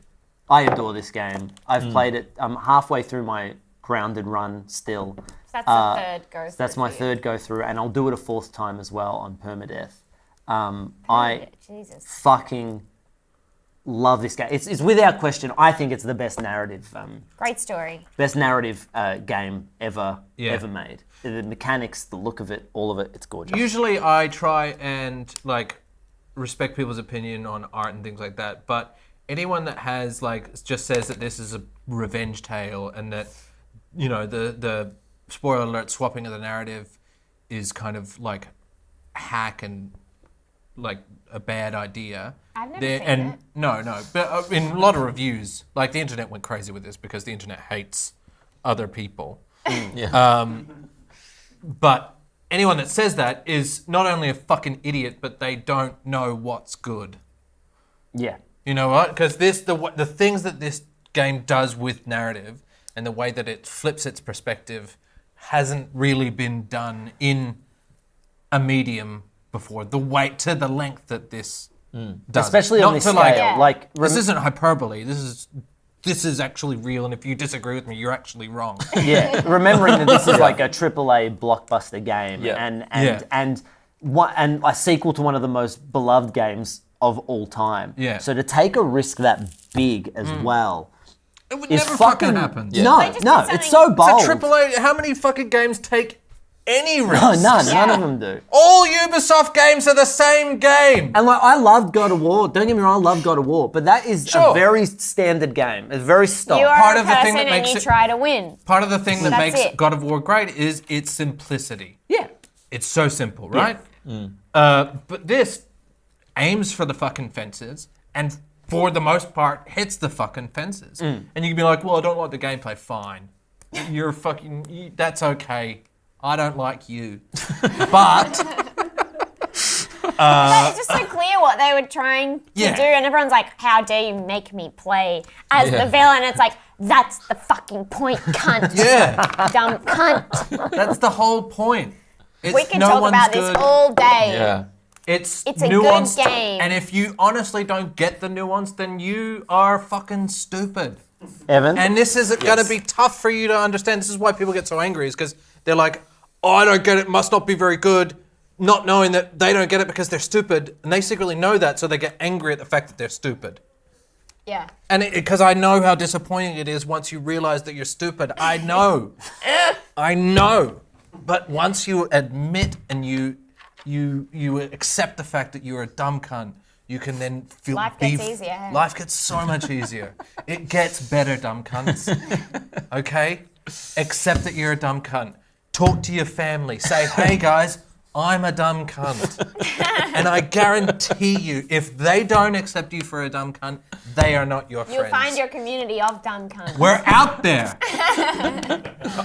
I adore this game. I've played it. I'm halfway through my grounded run still. That's the third go through. That's my third go through, and I'll do it a 4th time as well on permadeath. I Jesus. fucking love this game. It's without question. I think it's the best narrative, Great story. game ever made. The mechanics, the look of it, all of it. It's gorgeous. Usually I try and respect people's opinion on art and things like that, but anyone that has just says that this is a revenge tale and that the spoiler alert, swapping of the narrative is kind of hack and a bad idea. I've never seen it. No, but in a lot of reviews, the internet went crazy with this because the internet hates other people. But anyone that says that is not only a fucking idiot, but they don't know what's good. Yeah. You know what? Because the things that this game does with narrative and the way that it flips its perspective hasn't really been done in a medium before. To the length that this does. Especially Not on this to, scale. Yeah. Like, This isn't hyperbole. This is actually real, and if you disagree with me, you're actually wrong. yeah, remembering that this is like a AAA blockbuster game, Yeah. and a sequel to one of the most beloved games of all time. Yeah. So to take a risk that big as well. It would Is never fucking fucking happen. No, They just no, did it's so something- bold. It's a AAA. How many fucking games take any risk? No, none of them do. All Ubisoft games are the same game. And like, I loved God of War. Don't get me wrong, I love God of War, but that is Sure. a very standard game. It's very stock. You are Part a of the thing person that and makes you it- try to win. Part of the thing that That's makes it. God of War great is its simplicity. Yeah. It's so simple, right? But this aims for the fucking fences and for the most part hits the fucking fences. And you can be like, well, I don't like the gameplay. Fine. That's okay. I don't like you. But But it's just so clear what they were trying to Yeah. do, and everyone's like, "How dare you make me play as Yeah. the villain?" It's like, that's the fucking point, cunt. yeah, Dumb cunt. that's the whole point. It's We can no talk one's about good. this all day. Yeah. It's a good nuanced, game. and if you honestly don't get the nuance, then you are fucking stupid. Evan? And this is going to be tough for you to understand. This is why people get so angry, is because they're like, oh, I don't get it, must not be very good, not knowing that they don't get it because they're stupid. And they secretly know that, so they get angry at the fact that they're stupid. Yeah. And because I know how disappointing it is once you realize that you're stupid. I know. I know. But once you admit and you accept the fact that you're a dumb cunt, you can then feel Life gets easier, hey? Life gets so much easier. It gets better, dumb cunts. Okay? Accept that you're a dumb cunt. Talk to your family. Say, hey guys, I'm a dumb cunt. And I guarantee you, if they don't accept you for a dumb cunt, they are not your You'll friends. find your community of dumb cunts. We're out there.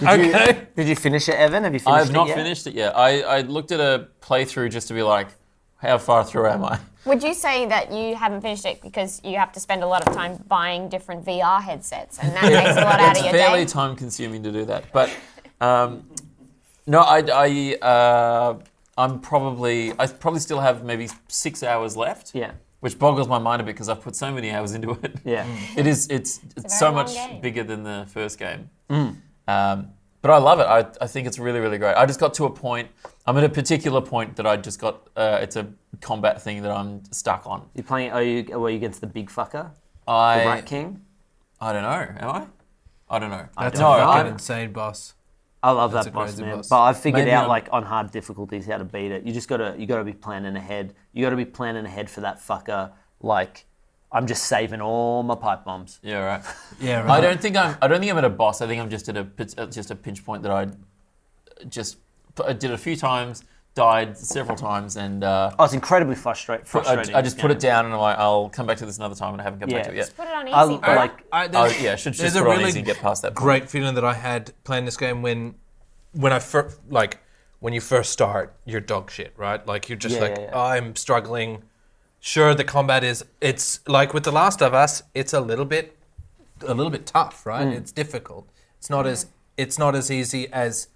Okay? Did you finish it, Evan? Have you finished I it have not yet? finished it yet. I looked at a playthrough just to be like, how far through am I? Would you say that you haven't finished it because you have to spend a lot of time buying different VR headsets, and that takes a lot out It's of your fairly day? time consuming to do that. But no, I probably still have maybe 6 hours left. Yeah. Which boggles my mind a bit because I've put so many hours into it. Yeah. It's very so long much game. bigger than the first game. But I love it. I think it's really, really great. I just got to a point, I'm at a particular point that I just got, it's a combat thing that I'm stuck on. You're playing, were you against the big fucker? The I Rat King? don't know, am I? I don't know. That's No, a fucking I'm- insane boss. I love That's that a boss, crazy man. boss. But I've figured Maybe out, I'm- like, on hard difficulties how to beat it. You gotta be planning ahead. You gotta be planning ahead for that fucker. Like, I'm just saving all my pipe bombs. Yeah, right. Yeah, right. I don't think I'm at a boss. I think I'm just at a pinch point that I did a few times, died several times, and Oh, it's incredibly frustrating. I just put it down and I'm like, I'll come back to this another time, and I haven't come back to it yet. Put it on easy, I bro. like. Oh yeah, should There's just a put it on really easy and get past that point. great feeling that I had playing this game when I first, like, when you first start, you're dog shit, right? Like, you're just Yeah, like, yeah, yeah. I'm struggling. Sure, the combat it's like with The Last of Us, it's a little bit tough, right? It's difficult. It's not as easy as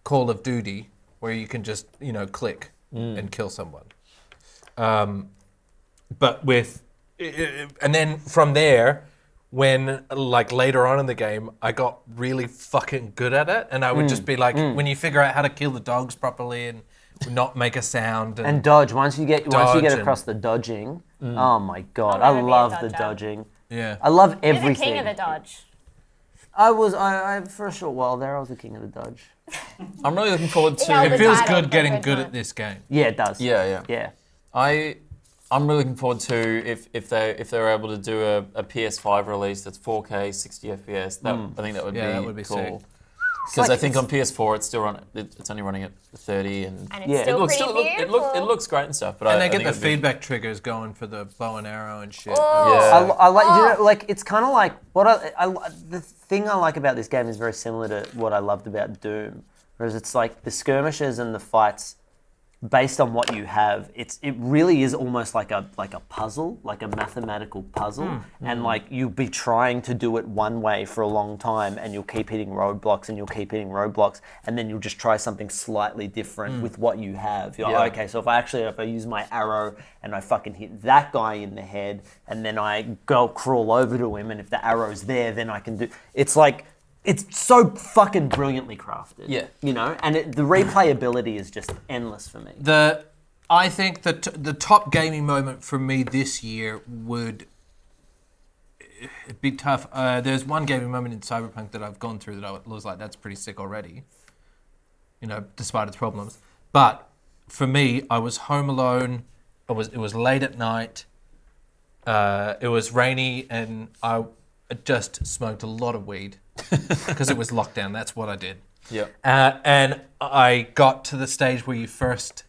Call of Duty, where you can just, click and kill someone. But and then from there, when, like, later on in the game, I got really fucking good at it, and I would just be like, when you figure out how to kill the dogs properly and not make a sound, And dodge. Once you get Dodge across the dodging, oh my god, I'll I never be a love the dodger. dodging. yeah. I love You're everything. the king of the dodge. I for a short while there, I was the king of the dodge. I'm really looking forward You know, to. the It feels title, good getting but good not. at this game. Yeah, it does. Yeah. Yeah. I'm really looking forward to if they're able to do a PS5 release that's 4K 60 FPS. I think that would Yeah, be that would be cool. sick. Because like I think on PS4 it's only running at 30 and And it's Yeah. still pretty beautiful. it looks great and stuff. But And I they get think the it'd be- feedback triggers going for the bow and arrow and shit. Oh. Yeah. I like, you know, like, it's kind of like the thing I like about this game is very similar to what I loved about Doom. Whereas it's like the skirmishes and the fights based on what you have, it really is almost like a puzzle, like a mathematical puzzle, and like you'll be trying to do it one way for a long time, and you'll keep hitting roadblocks, and you'll keep hitting roadblocks, and then you'll just try something slightly different with what you have. You're like, okay, so if I use my arrow and I fucking hit that guy in the head, and then I go crawl over to him, and if the arrow's there, then I can do. It's like. It's so fucking brilliantly crafted. Yeah. You know, and the replayability is just endless for me. I think that the top gaming moment for me this year would be tough. There's one gaming moment in Cyberpunk that I've gone through that I was like, that's pretty sick already. You know, despite its problems. But for me, I was home alone. It was late at night. It was rainy, and I just smoked a lot of weed. Because it was lockdown, that's what I did. Yeah. And I got to the stage where you first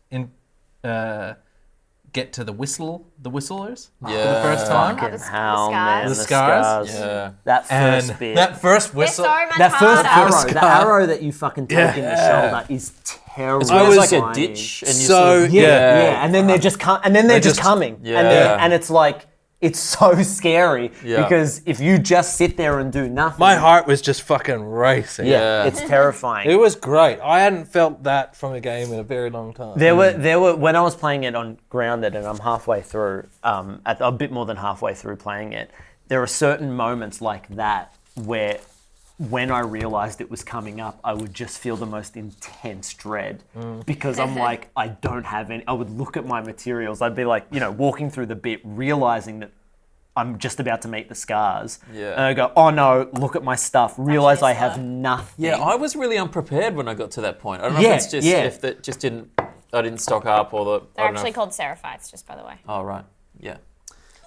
get to the whistlers for the first time. Oh, the Hell, man, scars. The scars? Yeah. That first And bit. that first They're whistle. so much That first harder. arrow, the arrow that you fucking take in the shoulder is terrible. It's always like a Flying. ditch, and you So, sort of, Yeah, and then they're just they're just just- coming, Yeah. and it's like it's so scary Yeah. because if you just sit there and do nothing, My heart was just fucking racing. Yeah. it's terrifying. It was great. I hadn't felt that from a game in a very long time. There were when I was playing it on Grounded, and I'm halfway through, at a bit more than halfway through playing it. There are certain moments like that where, when I realized it was coming up, I would just feel the most intense dread because I'm like, I don't have any. I would look at my materials. I'd be like, walking through the bit, realizing that I'm just about to meet the scars. Yeah. And I go, oh no, look at my stuff. Realize I have slow. nothing. Yeah, I was really unprepared when I got to that point. I don't know Yeah, if it's just yeah. if that just I didn't stock up or the. They're I don't know actually if- called seraphites, just by the way. Oh right, yeah.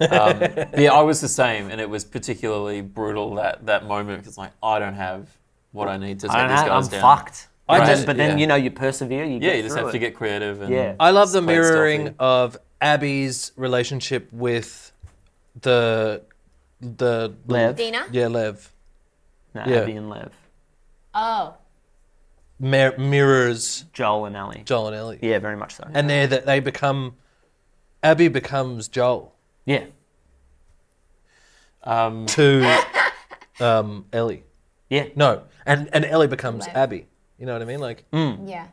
Yeah, I was the same, and it was particularly brutal that moment because like I don't have what I need to take these I'm guys down. fucked. Right, But then yeah. you persevere. You Yeah, get you just through have to it. get creative. And Yeah. I love the play it mirroring stealthy. of Abby's relationship with the Lev. Dina? Yeah, Lev. No, Yeah. Abby and Lev. Oh. Mirrors Joel and Ellie. Joel and Ellie. Yeah, very much so. And they become. Abby becomes Joel Yeah. to Ellie. Yeah. No, and Ellie becomes Lev. Abby. You know what I mean? Like, Yeah.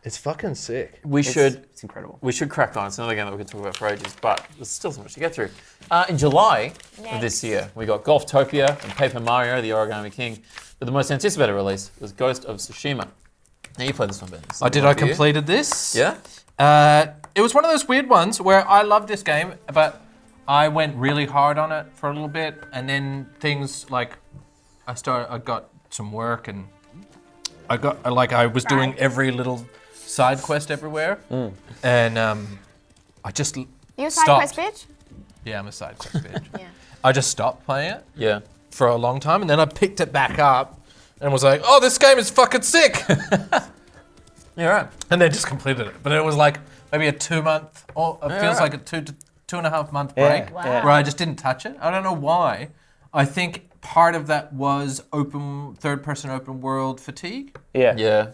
it's fucking sick. We should It's incredible. crack on. It's another game that we could talk about for ages, but there's still so much to get through. In July of this year, we got Golftopia and Paper Mario: The Origami King. But the most anticipated release was Ghost of Tsushima. Now you played this one, Ben. This is I did. one I for you. completed this. Yeah. It was one of those weird ones where I loved this game, but I went really hard on it for a little bit, and then things like I got some work, and I was doing every little side quest everywhere, and I just You a side stopped. quest bitch? Yeah, I'm a side quest bitch. Yeah. I just stopped playing it Yeah. for a long time, and then I picked it back up and was like, "Oh, this game is fucking sick," Yeah. Right. and then just completed it. But it was like maybe a 2 month, or it feels right. like a 2.5 month break Wow. where I just didn't touch it. I don't know why. I think part of that was third person open world fatigue. Yeah. Yeah.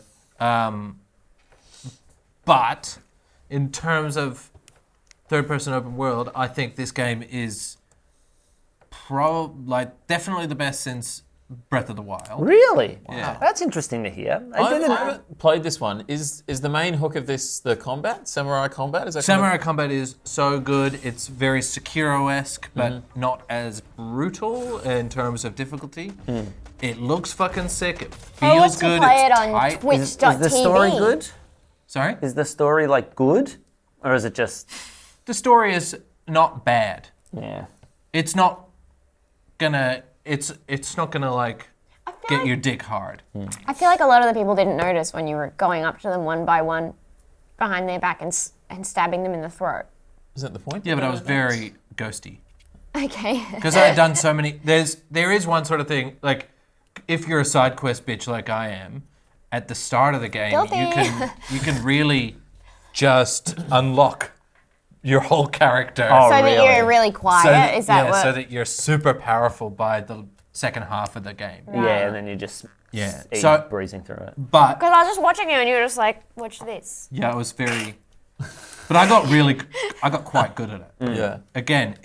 But in terms of third person open world, I think this game is definitely the best since Breath of the Wild. Really? Yeah. That's interesting to hear. I haven't played this one. Is the main hook of this the combat? Samurai combat? Is that kind of- Samurai combat is so good. It's very Sekiro-esque, but not as brutal in terms of difficulty. It looks fucking sick. It I want feels to good. play It's it on tight. Twitch. Is the story TV. good? Sorry? Is the story like good, or is it just? The story is not bad. Yeah. It's not gonna. It's not gonna like get your dick hard. I feel like a lot of the people didn't notice when you were going up to them one by one behind their back and stabbing them in the throat. Is that the point? Yeah, but I was very ghosty Okay. because I had done so many. There is one sort of thing like if you're a side quest bitch like I am, at the start of the game Guilty. you can really just unlock your whole character. Oh, so really? that you're really quiet. Is that what? so that you're super powerful by the second half of the game. Yeah, and then you're just breezing through it. But Because I was just watching you and you were just like, watch this. yeah, it was very. But I got quite good at it. Yeah. Again,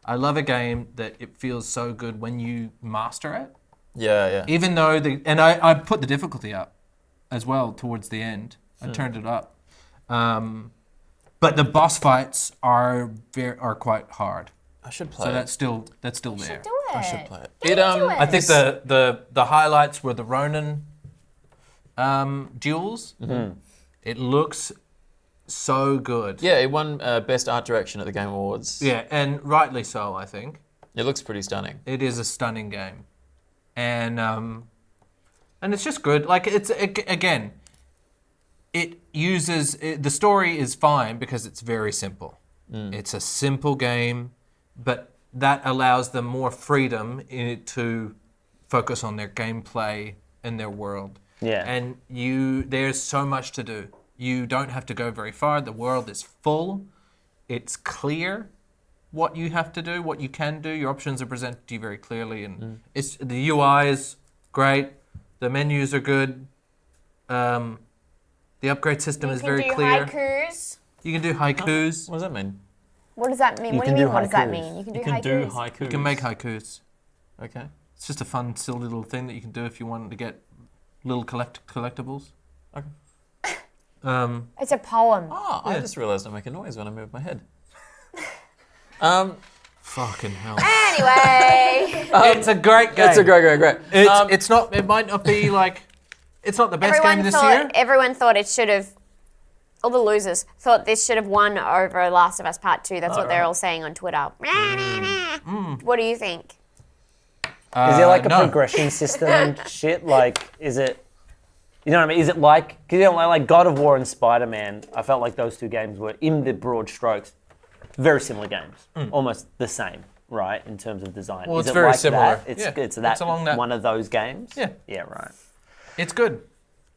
I love a game that it feels so good when you master it. Yeah. Even though I put the difficulty up as well towards the end. I turned it up. But the boss fights are quite hard. I should play So it. that's still there. Do it. I should play it. Do it. I think the highlights were the Ronin duels. Mm-hmm. It looks so good. Yeah, it won Best Art Direction at the Game Awards. Yeah, and rightly so, I think. It looks pretty stunning. It is a stunning game, and it's just good. Like it uses the story is fine because it's very simple. It's a simple game, but that allows them more freedom to focus on their gameplay and their world. Yeah. And there's so much to do. You don't have to go very far. The world is full. It's clear what you have to do, what you can do. Your options are presented to you very clearly, and the UI is great. The menus are good. The upgrade system is very clear. Haikus. You can do haikus. What does that mean? What does that mean? What do you can mean? do What does that haikus. mean? You can do You can haikus. do haikus. You can make haikus. Okay. It's just a fun, silly little thing that you can do if you want to get little collectibles. Okay. It's a poem. Oh, I just realised I make a noise when I move my head. Fucking hell. Anyway. It's a great game. It's a great. It's not. It might not be like. It's not the best game this year. Everyone thought it should have. All the losers thought this should have won over Last of Us Part 2. That's what they're all saying on Twitter. What do you think? Is there like a no. progression system and shit? Like, is it? You know what I mean? Is it like? Because you know, like God of War and Spider-Man, I felt like those two games were, in the broad strokes, very similar games, almost the same, right, in terms of design. Well, is it's it very like similar. That? Yeah, It's that it's along that- one of those games. Yeah. Yeah, right. It's good.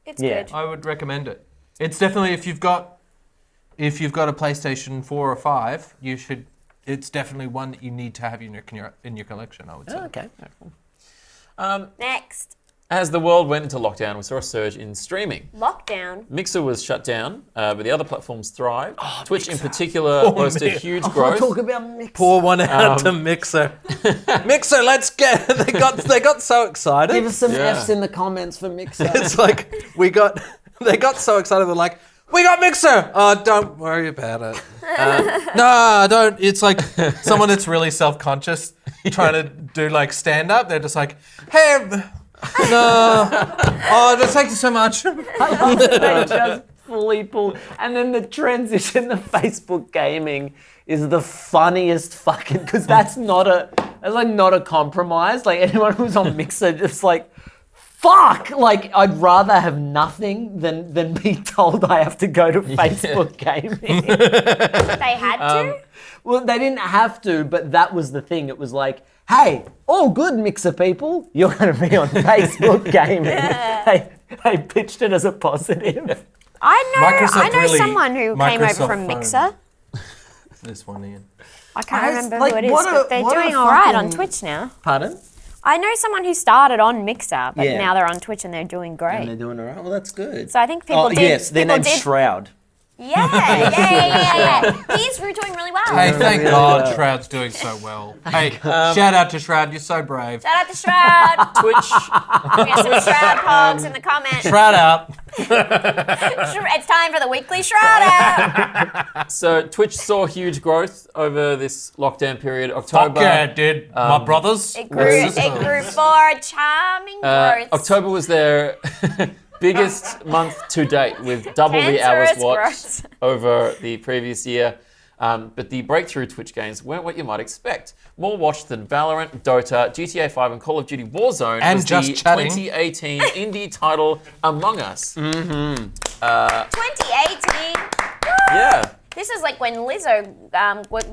It's Yeah. good. I would recommend it. It's definitely if you've got a PlayStation 4 or 5, you should. It's definitely one that you need to have in your collection. I would say. Oh, okay. Next. As the world went into lockdown, we saw a surge in streaming. Lockdown. Mixer was shut down, but the other platforms thrived. Twitch in particular posted huge growth. Talk about Mixer. Pour one out to Mixer. Mixer, let's get. They got so excited. Give us some Yeah. Fs in the comments for Mixer. It's like they got so excited. They're like, we got Mixer. Oh, don't worry about it. No, don't. It's like someone that's really self-conscious trying to do like stand-up. They're just like, hey, no. Oh, thank you so much. I love that they just fully pulled. And then the transition to Facebook gaming is the funniest fucking, because that's not a compromise. Like anyone who's on Mixer just like, fuck! Like I'd rather have nothing than be told I have to go to Facebook gaming. They had to? Well, they didn't have to, but that was the thing. It was like, hey, all good Mixer people, you're going to be on Facebook gaming. They pitched it as a positive. I know really- someone who came over Microsoft from phone. Mixer. This one, Ian. I can't remember like, who it is, what a- but they're what a doing all right on fucking- Twitch now. Pardon? I know someone who started on Mixer, but Yeah. now they're on Twitch and they're doing And they're great. doing all right. Well, that's good. So I think people did. Yes, their people name's did. Shroud. Yeah. He's doing really well. Hey, thank Yeah. God Shroud's doing so well. Hey, shout out to Shroud. You're so brave. Shout out to Shroud. Twitch, We got some Shroud pogs in the comments. Shroud out. It's time for the weekly Shroud out. so Twitch saw huge growth over this lockdown period. Fuck October, yeah, it did. My brothers. It grew for charming growth. October was their biggest month to date, with double the hours Cancerous watched growth. over the previous year. But the breakthrough Twitch games weren't what you might expect. More watched than Valorant, Dota, GTA 5, and Call of Duty Warzone And was Just the Chatting. 2018 indie title Among Us. 2018. Yeah. This is like when Lizzo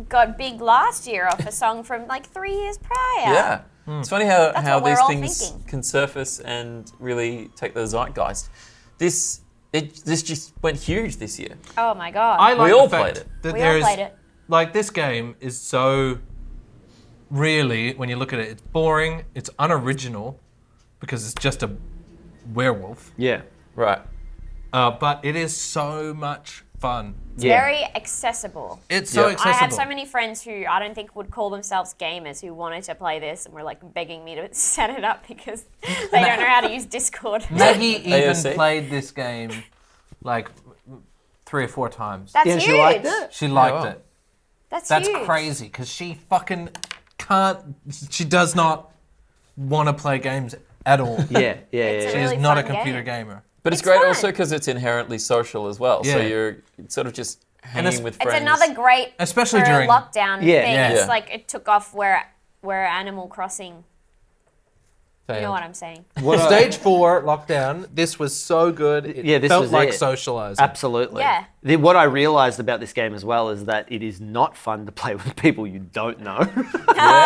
got big last year off a song from like 3 years prior. Yeah. It's funny how what we're these all things thinking. can surface and really take the zeitgeist. This just went huge this year. Oh my god. I like We all the fact played it. That We all there's, played it. Like, this game is so really, when you look at it, it's boring. It's unoriginal because it's just a werewolf. Yeah. Right. But it is so much fun. It's very accessible. It's so Yeah. accessible. I have so many friends who I don't think would call themselves gamers who wanted to play this and were like begging me to set it up because they don't know how to use Discord. Maggie even AOC? played this game like 3 or 4 times. That's Yeah, huge. she liked it. She liked wow. it. That's That's huge. crazy because she fucking can't. She does not want to play games at all. Yeah. It's a She really is not a fun computer game. gamer. But it's It's great fun. also because it's inherently social as well. So Yeah. you're sort of just hanging with It's friends. another great Especially for during- a lockdown Yeah. thing. Yeah. It's Yeah. like it took off where Animal Crossing. You know Failed. what I'm saying? Stage 4 lockdown. This was so good. It Yeah, this felt was like it. socializing. Absolutely. Yeah. What I realised about this game as well is that it is not fun to play with people you don't know.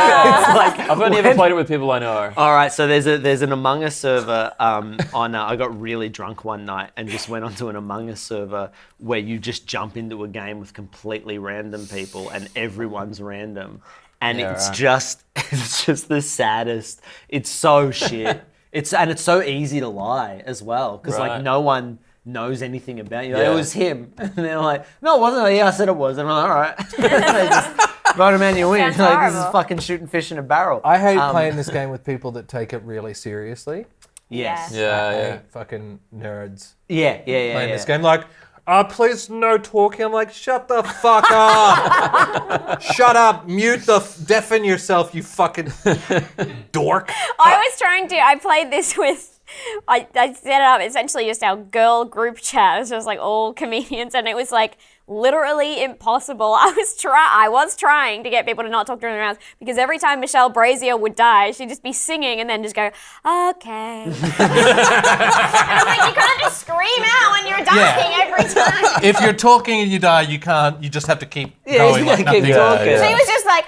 I've only ever played it with people I know. All right, so there's an Among Us server on. I got really drunk one night and just went onto an Among Us server where you just jump into a game with completely random people and everyone's random, and Yeah, it's right. just the saddest. It's so shit. It's so easy to lie as well because Right. like no one knows anything about you. Yeah. It was him, and they're like, no, it wasn't. Yeah, I said it was. And I'm like, all right. They just vote him and you win. Sounds Like, this is horrible. fucking shooting fish in a barrel. I hate playing this game with people that take it really seriously. Yes. Yeah. Yeah, I yeah. hate fucking nerds Yeah. playing this game. Like, please no talking. I'm like, shut the fuck up. Shut up. Mute deafen yourself, you fucking dork. I played this with. I set it up essentially just our girl group chat. It was just like all comedians, and it was like literally impossible. I was trying to get people to not talk during the rounds because every time Michelle Brazier would die, she'd just be singing and then just go, okay. And I'm like, you can't just scream out when you're dying every time. If you're talking and you die, you can't. You just have to keep Yeah, going. you Like gotta keep nothing. talking. Yeah. She was just like,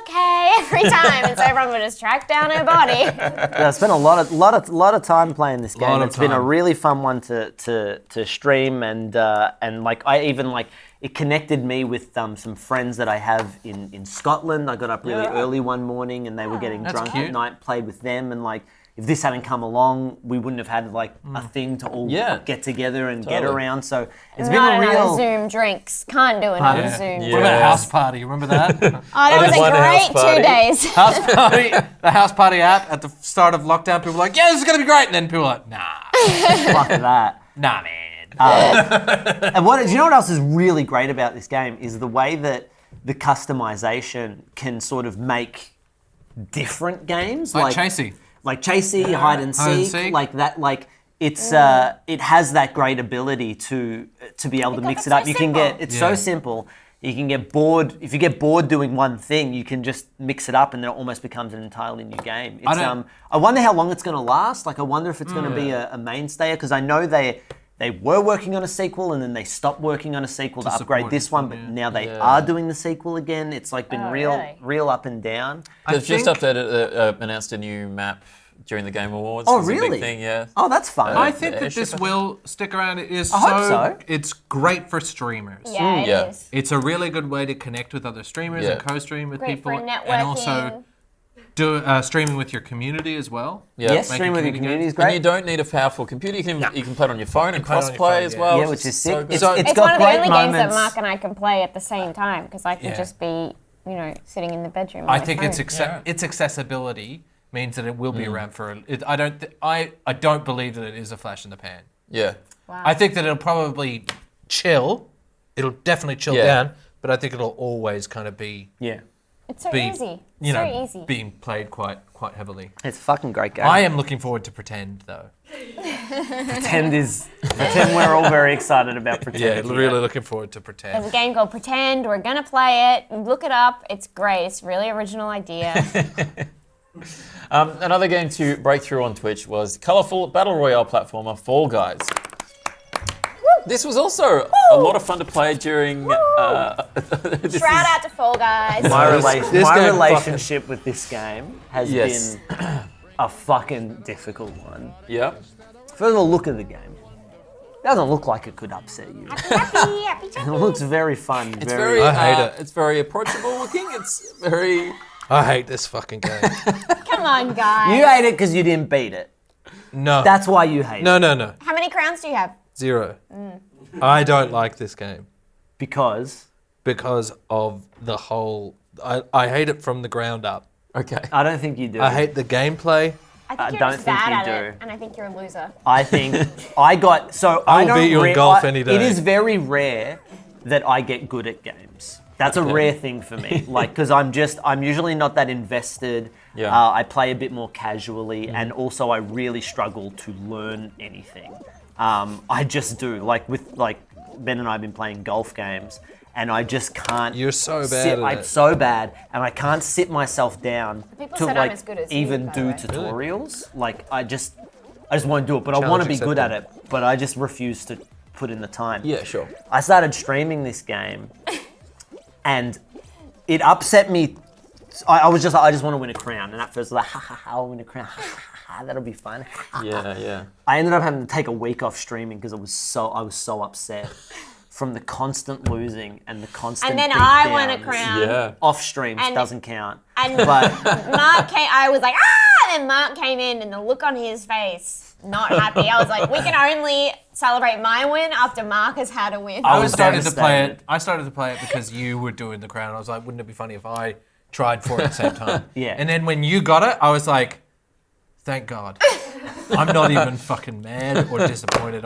okay, every time. And so everyone would just track down her body. Yeah, I spent a lot of time playing this game. Lot of It's been a time. really fun one to stream, and like I even like it connected me with some friends that I have in Scotland. I got up really early one morning, and they were getting That's drunk cute. at night. Played with them, and like if this hadn't come along, we wouldn't have had like a thing to all Yeah. get together and get Totally. around. So it's Not been a another real. Zoom drinks. Can't do another Yeah. Zoom. Yeah. What about Yes. house party? Remember that? Oh, that was one a house great party. 2 days. House party. The house party app at the start of lockdown. People were like, yeah, this is gonna be great, and then people were like, nah, Fuck that. nah, man. And do you know what else is really great about this game is the way that the customization can sort of make different games Like Chasey. like Chasey, hide and Hide and seek, seek. like that. Like it's it has that great ability to be able to mix it's it up. so You can get simple. so Yeah. simple. You can get bored. If you get bored doing one thing, you can just mix it up, and then it almost becomes an entirely new game. It's, don't- I wonder how long it's going to last. Like, I wonder if it's going to be a mainstayer, because I know they were working on a sequel, and then they stopped working on a sequel to upgrade support this this one, one, but yeah. now they Yeah. are doing the sequel again. It's like been Oh, real really? up and down. They've just think- updated, announced a new map during the Game Awards. Oh, It's a really? big thing, yeah. Oh, that's fun. I think the that this airship, I think. will stick around. It is I hope so. It's great for streamers. Yeah, it Yeah. is. It's a really good way to connect with other streamers Yeah. and co-stream with Great people, for networking. and also do streaming with your community as well. Yeah. yes, Make stream a with your community community is And you great. don't need a powerful computer. You can play it on your phone and play it on your crossplay phone, as yeah. well. Yeah, which is sick. so good. It's So- It's got one of the great only games that moments. Mark and I can play at the same time because I can Yeah. just be, sitting in the bedroom. on I my think phone. its accessibility means that it will be around for. I don't believe that it is a flash in the pan. Yeah. Wow. I think that it'll probably chill. It'll definitely chill Yeah. down, but I think it'll always kind of be Yeah, It's so be easy. you It's know so easy. being played quite heavily. it's a fucking great game. I am looking forward to Pretend though. Pretend we're all very excited about Pretend. Yeah, here. really looking forward to There's Pretend. a game called Pretend. We're gonna play it. Look it up. It's great. It's a really original idea. Another game to break through on Twitch was colourful battle royale platformer Fall Guys. This was also a lot of fun to play during. This Shout out to Fall Guys. My, This my game relationship with this game has Yes. been a fucking difficult one. Yeah. First of all, look at the game. It doesn't look like it could upset you. happy, It looks very fun. It's very. I hate it. It's very approachable looking. It's very. I hate this fucking game. Come on, guys. You hate it because you didn't beat it. No. That's why you hate it. No. How many crowns do you have? 0. I don't like this game Because because of the whole. I hate it from the ground up. Okay. I don't think you do. I hate the gameplay. I think I you're don't just think bad you at do. it, and I think you're a loser. I think I got so I will don't beat you in golf any day. It is very rare that I get good at games. That's a rare thing for me. Like, because I'm usually not that invested. Yeah. I play a bit more casually, and also I really struggle to learn anything. I just do. Like Ben and I have been playing golf games, and I just can't. You're so bad sit, at I'm it. so bad, and I can't sit myself down People to said I'm as good as you, even by do the way. tutorials. Like I just won't do it. But I want to Challenge be good at accepted. it. But I just refuse to put in the time. Yeah, sure. I started streaming this game, and it upset me. I just want to win a crown, and at first I was like, ha ha ha, I'll win a crown. Ha, ha, ha, that'll be fun. Yeah. I ended up having to take a week off streaming because I was so upset from the constant losing and the constant. And then beat I won a downs. crown. Yeah. Off streams And- doesn't count. And But Mark came, I was like, ah! And then Mark came in, and the look on his face, not happy. I was like, we can only celebrate my win after Mark has had a win. I I was started to play devastated. it. I started to play it because you were doing the crown. I was like, wouldn't it be funny if I tried for it at the same time? Yeah. And then when you got it, I was like, thank God. I'm not even fucking mad or disappointed.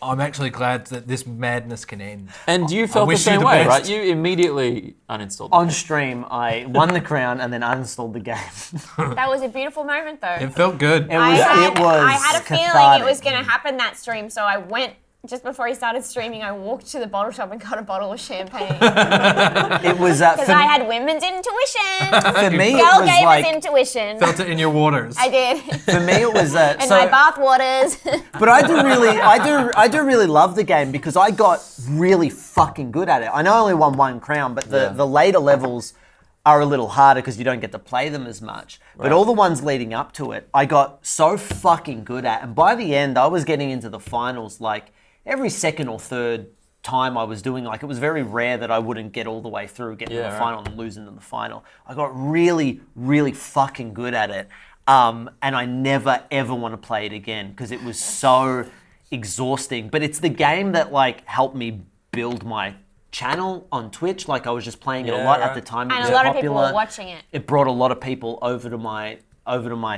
I'm actually glad that this madness can end. And you felt the wish you same the way, best. right? You immediately uninstalled it. on stream, I won the crown and then uninstalled the game. That was a beautiful moment, though. It felt good. I had a feeling cathartic. it was going to happen that stream, so I went. Just before he started streaming, I walked to the bottle shop and got a bottle of champagne because It was I had women's intuition. for me. It Girl was gave like us intuition. Felt it in your waters. I did. for me it was In so. my bath waters. But I do really love the game because I got really fucking good at it. I know I only won 1 crown, but the later levels are a little harder because you don't get to play them as much. But all the ones leading up to it, I got so fucking good at. And by the end, I was getting into the finals like every second or third time I was doing. Like it was very rare that I wouldn't get all the way through, get into the final and lose into the final. I got really, really fucking good at it. And I never ever want to play it again because it was so exhausting. But it's the game that like helped me build my channel on Twitch. Like I was just playing it a lot at the time. It And was a lot of people popular. were watching it. It brought a lot of people over to my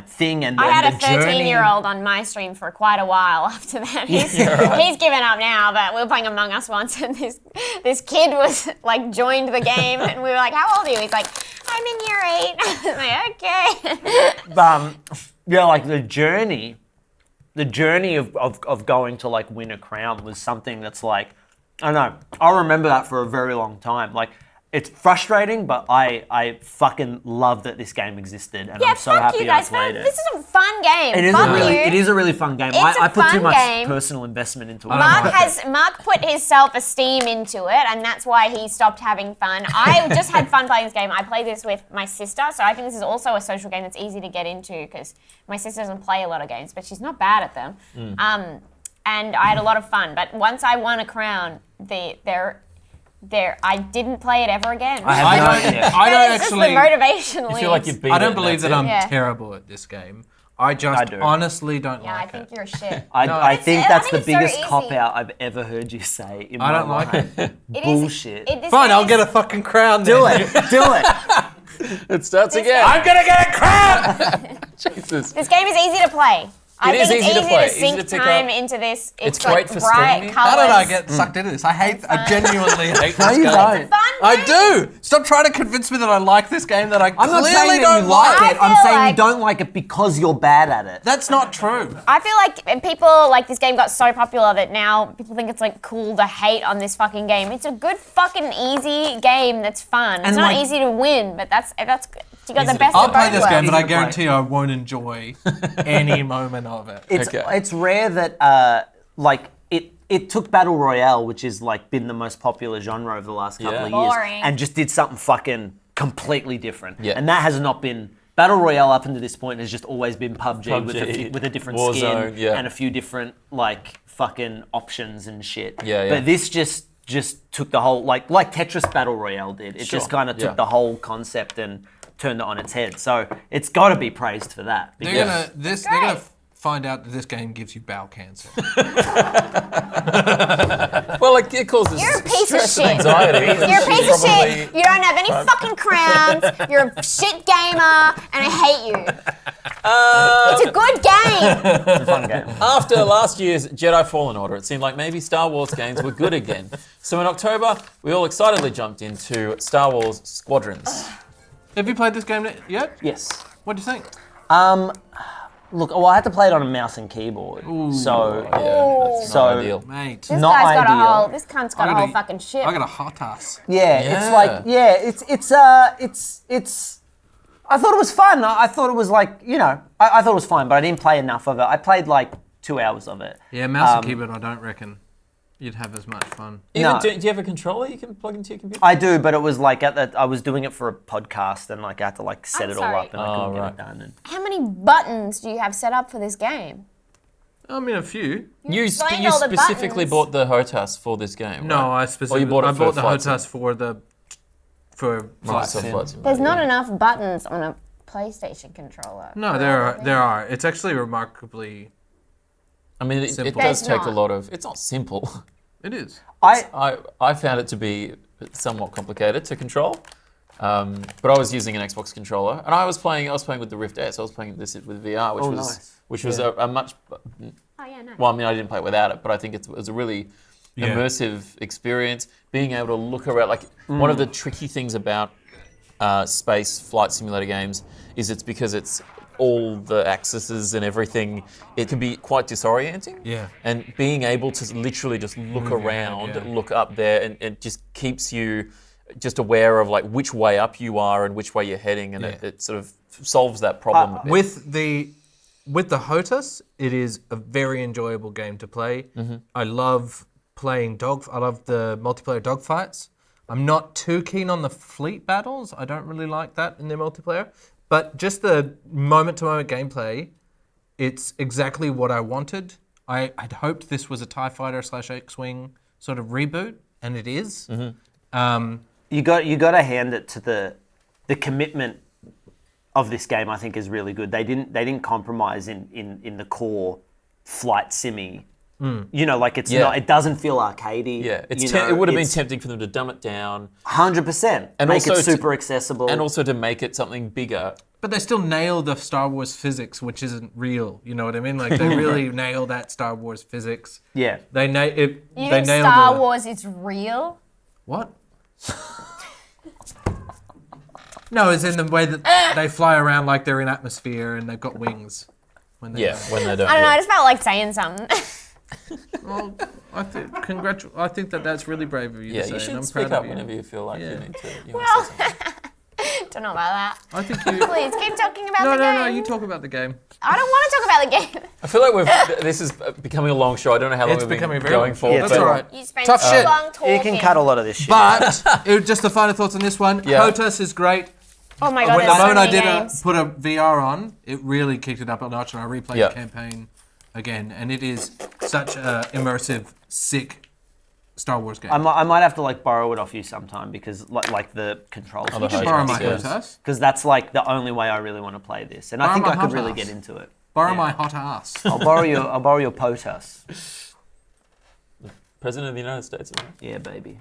thing, and I and had a the journey. 13-year-old on my stream for quite a while after that. He's given up now, but we were playing Among Us once, and this kid was like joined the game, and we were like, "How old are you?" He's like, "I'm in year 8." I'm like, "Okay." Yeah, like the journey of going to like win a crown was something that's like, I don't know, I'll remember that for a very long time. Like, it's frustrating, but I fucking love that this game existed, and Yeah, I'm so fuck happy you guys. I played it. This is a fun game. It is Fuck a really, you. it is a really fun game. It's I a put too fun much game. personal investment into it. Mark put his self-esteem into it, and that's why he stopped having fun. I just had fun playing this game. I played this with my sister, so I think this is also a social game that's easy to get into because my sister doesn't play a lot of games, but she's not bad at them. And I had a lot of fun. But once I won a crown, I didn't play it ever again. I have no idea. I don't It's actually. just the motivation leaves. I feel like you've beat I it don't and believe that's that it. I'm Yeah. terrible at this game. I just do. honestly don't Yeah, I like think it. you're a shit. I think that's the think it's so biggest easy. cop out I've ever heard you say in I my don't like life. it. It is- Bullshit. this Fine, game I'll is- get a fucking crown. Do then. it. Do it. It starts This again. guy- I'm gonna get a crown. Jesus. This game is easy to play. I It is think it's easy to play, to easy sink to pick time up. into this. It's like great for bright streaming. colours. How did I get sucked into this? I genuinely hate No, this you game. don't. Fun I game. do. Stop trying to convince me that I like this game that I I'm not clearly saying that don't you like I it. I'm feel saying like- you don't like it because you're bad at it. That's not true. I feel like people like this game got so popular that now people think it's like cool to hate on this fucking game. It's a good fucking easy game that's fun. It's And, not like- easy to win, but that's you got the best I'll of play both this game, worlds. but I Easy to play. guarantee I won't enjoy any moment of it. It's Okay. it's rare that like it took Battle Royale, which is like been the most popular genre over the last couple Yeah. of years, Boring. and just did something fucking completely different. Yeah. And that has not been Battle Royale up until this point has just always been PUBG, PUBG, with a different Warzone, skin yeah. and a few different like fucking options and shit. Yeah. But this just took the whole like Tetris Battle Royale did. It Sure, just kind of took yeah. the whole concept and turned it on its head. So it's got to be praised for that. They're gonna find out that this game gives you bowel cancer. Well, it causes You're a piece of stress and shit. anxiety. You're a piece of Probably- shit. You don't have any fucking crowns. You're a shit gamer, and I hate you. It's a good game. It's a fun game. After last year's Jedi Fallen Order, it seemed like maybe Star Wars games were good again. So in October, we all excitedly jumped into Star Wars Squadrons. Have you played this game yet? Yes. What do you think? Look, well, I had to play it on a mouse and keyboard. So, That's So- not ideal. Mate, This Not guy's got a ideal. whole. This cunt's got a I got whole a- fucking ship. I got a hot ass. yeah, it's like, it's. I thought it was fun. I thought it was like, I thought it was fun, but I didn't play enough of it. I played like 2 hours of it. Yeah, mouse and keyboard, I don't reckon you'd have as much fun. No. Do you have a controller you can plug into your computer? I do, but it was like I was doing it for a podcast, and like I had to like set I'm it all sorry. up, and I couldn't right. get it done. And How many buttons do you have set up for this game? I mean, a few. You explained all the specifically buttons. bought the HOTAS for this game, No, right? I specifically. you bought it I for bought the Flight HOTAS Sim. for Flight Microsoft Sim. Flight Simulator. There's not enough buttons on a PlayStation controller. No, for there all are. of There it. are. It's actually remarkably. I mean, it Simple. does There's take a not. lot of. It's not simple. It is. I found it to be somewhat complicated to control, but I was using an Xbox controller, and I was playing with the Rift S. I was playing this with VR, which was a much. Oh yeah, no. Well, I mean, I didn't play it without it, but I think it was a really immersive experience. Being able to look around, like one of the tricky things about space flight simulator games is it's because it's all the axes and everything. It can be quite disorienting. Yeah. And being able to literally just look around, look up there, and it just keeps you just aware of like which way up you are and which way you're heading, and it sort of solves that problem a bit. With the HOTAS, it is a very enjoyable game to play. I love playing I love the multiplayer dogfights. I'm not too keen on the fleet battles. I don't really like that in their multiplayer. But just the moment-to-moment gameplay, it's exactly what I wanted. I'd hoped this was a TIE Fighter / X-Wing sort of reboot, and it is. you got to hand it to the commitment of this game. I think is really good. They didn't compromise in the core flight simmy. Like it's not. It doesn't feel arcadey. Yeah, it would have been tempting for them to dumb it down 100%. And Make also it super accessible. and also to make it something bigger. But they still nailed the Star Wars physics, which isn't real. You know what I mean? Like they really nailed that Star Wars physics. yeah. They nailed You they think nailed Star it. Wars is real? What? No, it's in the way that they fly around like they're in atmosphere and they've got wings. When they When they don't. I don't know. I just felt like saying something. Well, I think that's really brave of you Yeah, to say. you and should I'm speak proud up of you. whenever you feel like Yeah. you need to. You want to say something. Don't know about that. I think you. Please keep talking about No, the game. no, you talk about the game. I don't want to talk about the game. I feel like this is becoming a long show. I don't know how long It's we've been becoming very going long. for. Yeah, but That's all right. You spent Tough too shit. long talking. You can cut a lot of this shit. But just the final thoughts on this one. Yeah. HOTAS is great. Oh my god, When there's the so moment I many did games. put a VR on, it really kicked it up a notch, and I replayed Yeah. the campaign again, and it is such a immersive, sick Star Wars game. I might have to like borrow it off you sometime because like the controls. the You can borrow my Yes. HOTAS. Because that's like the only way I really want to play this, and I Borrow think my I could hot really ass. get into it. Borrow my hot ass. I'll borrow your POTUS. President of the United States. Right? Yeah, baby.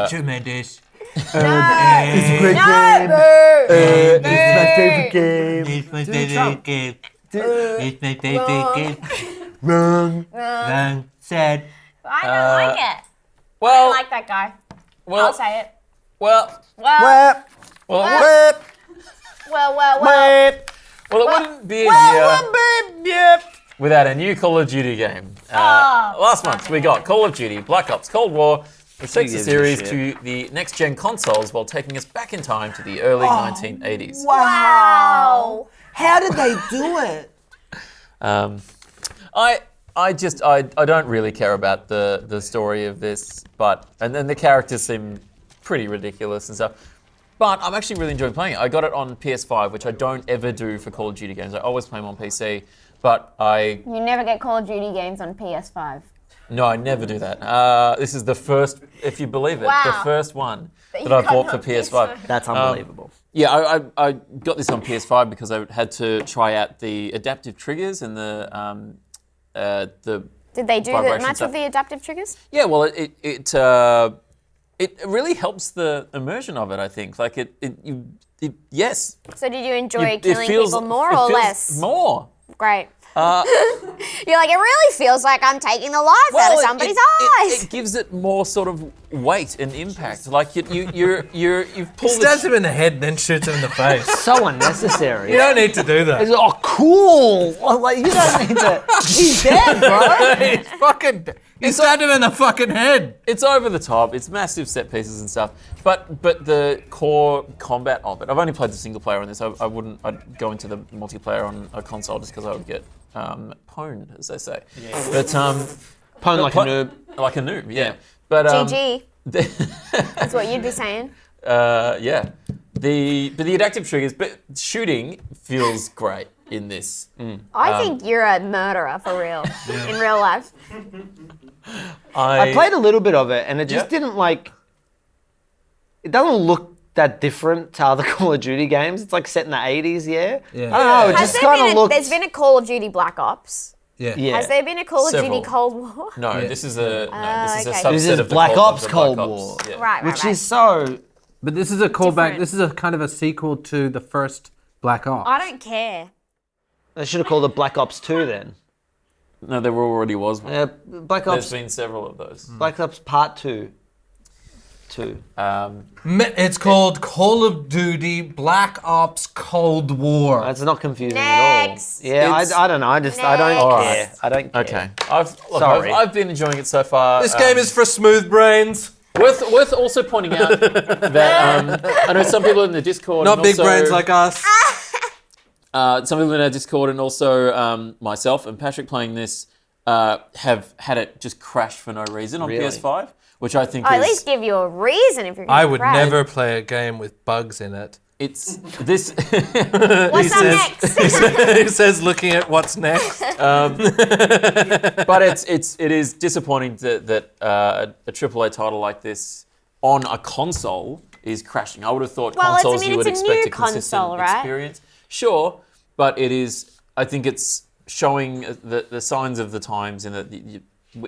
Tremendous. It's a great No, boo! It's my favorite game. It's my favorite game. It's my favorite game. Wrong. Wrong. Sad. I don't like it. I Well, don't like that guy. I'll say it. well, Well, Whip, well. whip, it wouldn't be a year without a new Call of Duty game. Last month we got Call of Duty Black Ops Cold War, which takes the gives a series shit? to the next-gen consoles while taking us back in time to the early 1980s. Wow. How did they do it? I don't really care about the story of this, and then the characters seem pretty ridiculous and stuff. But I'm actually really enjoying playing it. I got it on PS5, which I don't ever do for Call of Duty games. I always play them on PC, but You never get Call of Duty games on PS5. No, I never do that. This is the first, if you believe it, the Wow. first one That that you I got bought for on PS5. That's unbelievable. Yeah, I got this on PS5 because I had to try out the adaptive triggers and the Did they do vibration much stuff. of the adaptive triggers? Yeah, well, it really helps the immersion of it. I think, like yes, So did you enjoy it killing feels- people more it or feels less? More. Great. You're like, it really feels like I'm taking the life out of somebody's eyes. It gives it more sort of weight and impact. Like you've pulled Stabs him in the head and then shoots him in the face. So unnecessary. You don't need to do that. It's like, oh, cool. Like, you don't need to. He's dead, bro. He's fucking. He stabbed him in the fucking head. It's over the top. It's massive set pieces and stuff. But the core combat of it. I've only played the single player on this. I'd go into the multiplayer on a console just because I would get pwned, as they say. Yeah. But Pwned like a noob. Like a noob, yeah. But GG. That's what you'd be saying. yeah. The adaptive triggers, but shooting feels great in this. I think you're a murderer for real, in real life. I played a little bit of it, and it just didn't like. It doesn't look that different to other Call of Duty games. It's like set in the 80s, yeah? Yeah. I don't know, it Has just there kind of looked. There's been a Call of Duty Black Ops. Yeah. Yeah. Has there been a Call of Several. Duty Cold War? No, Yeah. this is a okay. subset This is of the Black Ops the Cold Black War. Ops. Yeah. Right, Which is so. But this is a callback. Different. This is a kind of a sequel to the first Black Ops. I don't care. They should have called it Black Ops 2 then. No, there already was one. Yeah, Black There's Ops. been several of those. Black Ops Part 2. 2. It's called Call of Duty Black Ops Cold War. That's not confusing Next. at all. Yeah, It's- I don't know. I don't Alright. care. I don't care. Okay. Sorry. I've been enjoying it so far. This game is for smooth brains. worth also pointing out that I know some people in the Discord, Not and big also, brains like us. some people in our Discord, and also myself and Patrick playing this have had it just crash for no reason on Really? PS5, which I think Oh, at is least give you a reason if you're going to I would never play a game with bugs in it. it's this. What's up next? He says, looking at what's next. But it is disappointing that a AAA title like this on a console is crashing. I would have thought Well, consoles you would it's a expect new a consistent console, right? experience. Sure, but it is. I think it's showing the signs of the times in that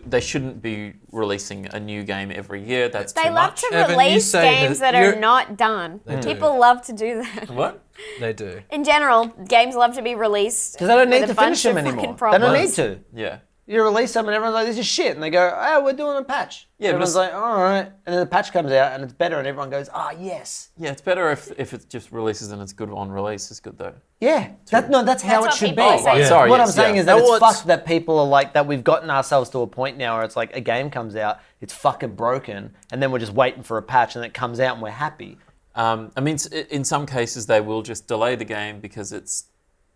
they shouldn't be releasing a new game every year. That's They too love much. to Evan, you release say games that that are you're- not done. do. People love to do that. What? They do. In general, games love to be released. Because they don't need with to a bunch finish them of fucking anymore. They problems. don't need to. Yeah. You release them and everyone's like, this is shit. And they go, oh, we're doing a patch. Yeah, but everyone's it's- like, all right. And then the patch comes out and it's better and everyone goes, ah, yes. Yeah, it's better if it just releases and it's good on release. It's good though. Yeah. That's how That's it what should be. people say. Yeah. Sorry, What yes, I'm saying yeah. is that Now it's what's- fucked that people are like, that we've gotten ourselves to a point now where it's like a game comes out, it's fucking broken, and then we're just waiting for a patch and it comes out and we're happy. I mean, in some cases they will just delay the game because it's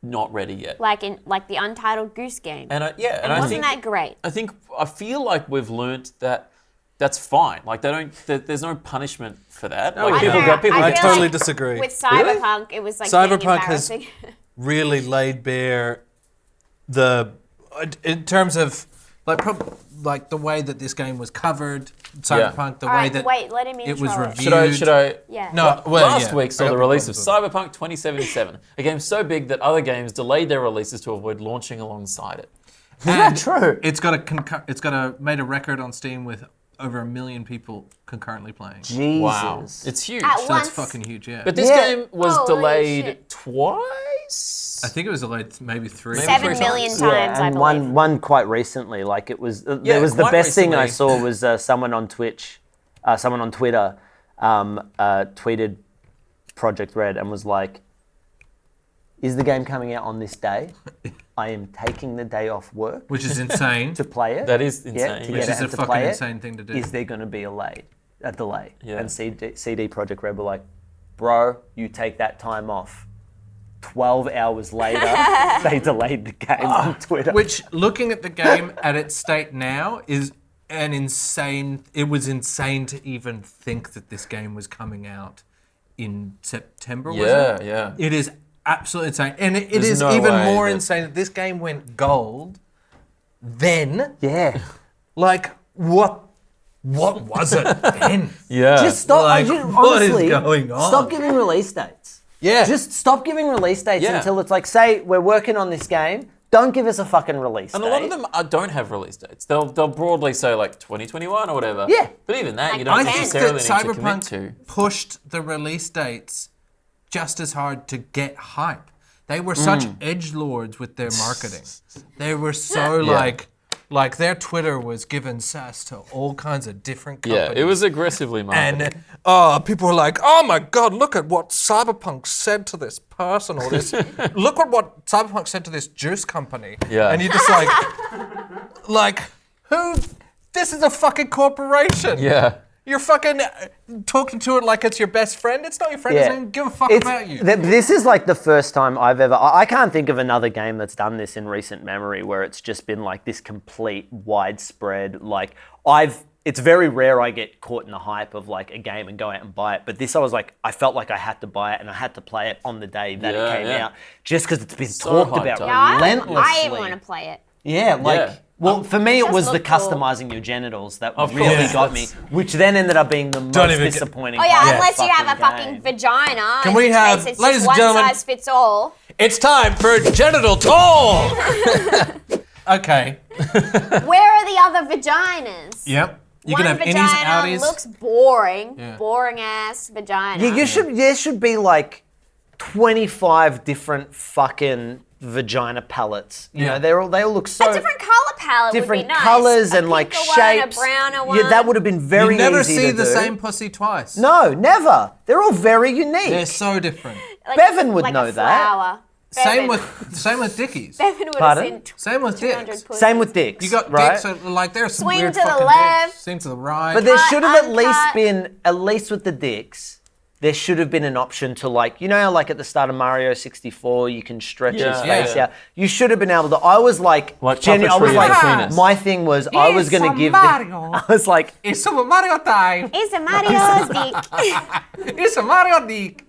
not ready yet. Like the Untitled Goose Game. And I Wasn't think that great? I feel like we've learnt that that's fine. Like there's no punishment for that. Like I people don't know. go, people I I feel totally like disagree. With Cyberpunk, it was like Cyberpunk getting has- embarrassing. Really laid bare in terms of like the way that this game was covered, Cyberpunk, the All way right, that wait, let him it was intro it. reviewed. Should I? Yeah. No, well, Last yeah. week saw I the got release of problems Cyberpunk 2077, a game so big that other games delayed their releases to avoid launching alongside it. Is that true? It's got made a record on Steam with over 1 million people concurrently playing. Jesus. Wow, it's huge. At So once. that's fucking huge, yeah. But this Yeah. game was Holy delayed shit. twice. I think it was delayed maybe 3. Maybe 7 three million times. times, Yeah, I and believe. one quite recently. Like it was, Yeah, there was the quite best thing I recently. saw was someone on Twitch, someone on Twitter, tweeted Project Red and was like, "Is the game coming out on this day? I am taking the day off work Which is insane. to play it. That is Yeah, insane. to Which get is it a and to fucking play it. insane thing to do. Is there going to be a delay? Yeah. And CD Projekt Red were like, bro, you take that time off. 12 hours later, they delayed the game on Twitter. Which, looking at the game at its state now, is an insane. It was insane to even think that this game was coming out in September. Was it? Yeah. It is absolutely insane, and it There's is no even way more that- insane that this game went gold. Then, Yeah. Like, what was it then? Yeah. Just stop. Like, what is honestly, going on? Stop giving release dates. Yeah. Just stop giving release dates Yeah. until it's like, say, we're working on this game. Don't give us a fucking release And date. a lot of them don't have release dates. They'll broadly say like 2021 or whatever. Yeah. But even that, Like you don't I I think necessarily that need to commit to. Cyberpunk pushed the release dates just as hard to get hype. They were such edgelords with their marketing. They were so like their Twitter was giving sass to all kinds of different companies. Yeah, it was aggressively marketed. And people were like, "Oh my God, look at what Cyberpunk said to this person, or this. Look at what Cyberpunk said to this juice company." Yeah. And you're just like, who? This is a fucking corporation. Yeah. You're fucking talking to it like it's your best friend. It's not your friend. It doesn't even give a fuck about you. This is like the first time I've ever. I can't think of another game that's done this in recent memory where it's just been like this complete widespread. Like it's very rare I get caught in the hype of like a game and go out and buy it. But this, I was like, I felt like I had to buy it and I had to play it on the day that it came out, just because it's been talked hyped about up. Yeah, relentlessly. I even want to play it. Yeah, like. Yeah. Well, for me, it Just was the look cool. customizing your genitals that Of really course. got me, which then ended up being the most even get- disappointing. Oh yeah, part of the unless you have a fucking game. vagina. Can in we which have- case it's ladies just and gentlemen- one size fits all. It's time for genital talk. Okay. Where are the other vaginas? Yep. You One can have vagina innies, outies. looks boring. Yeah. Boring ass vagina. There should be like 25 different fucking vagina palettes. You know, they all look so a different color palette different would be nice. colors A and like pinker one, shapes. a browner one. Yeah, that would have been very You never easy see to the do. same pussy twice. No, never. They're all very unique. They're so different. Like Bevan would like know a that. flower. Same Bevan- with dickies. Bevan would Pardon? have seen Same with 200 dicks. pussies. Same with dicks. You got right? dicks that are like there's some Swing weird to the fucking left. dicks. Swing to the right. But there Cut, should have at least uncut. been, at least with the dicks, there should have been an option to like, you know how like at the start of Mario 64 you can stretch his Yeah, face yeah. out? You should have been able to, I was like, I was puppetry like, of the penis. my thing was I was going to give Mario. I was like, It's Super Mario time. It's a Mario's dick. It's a Mario dick.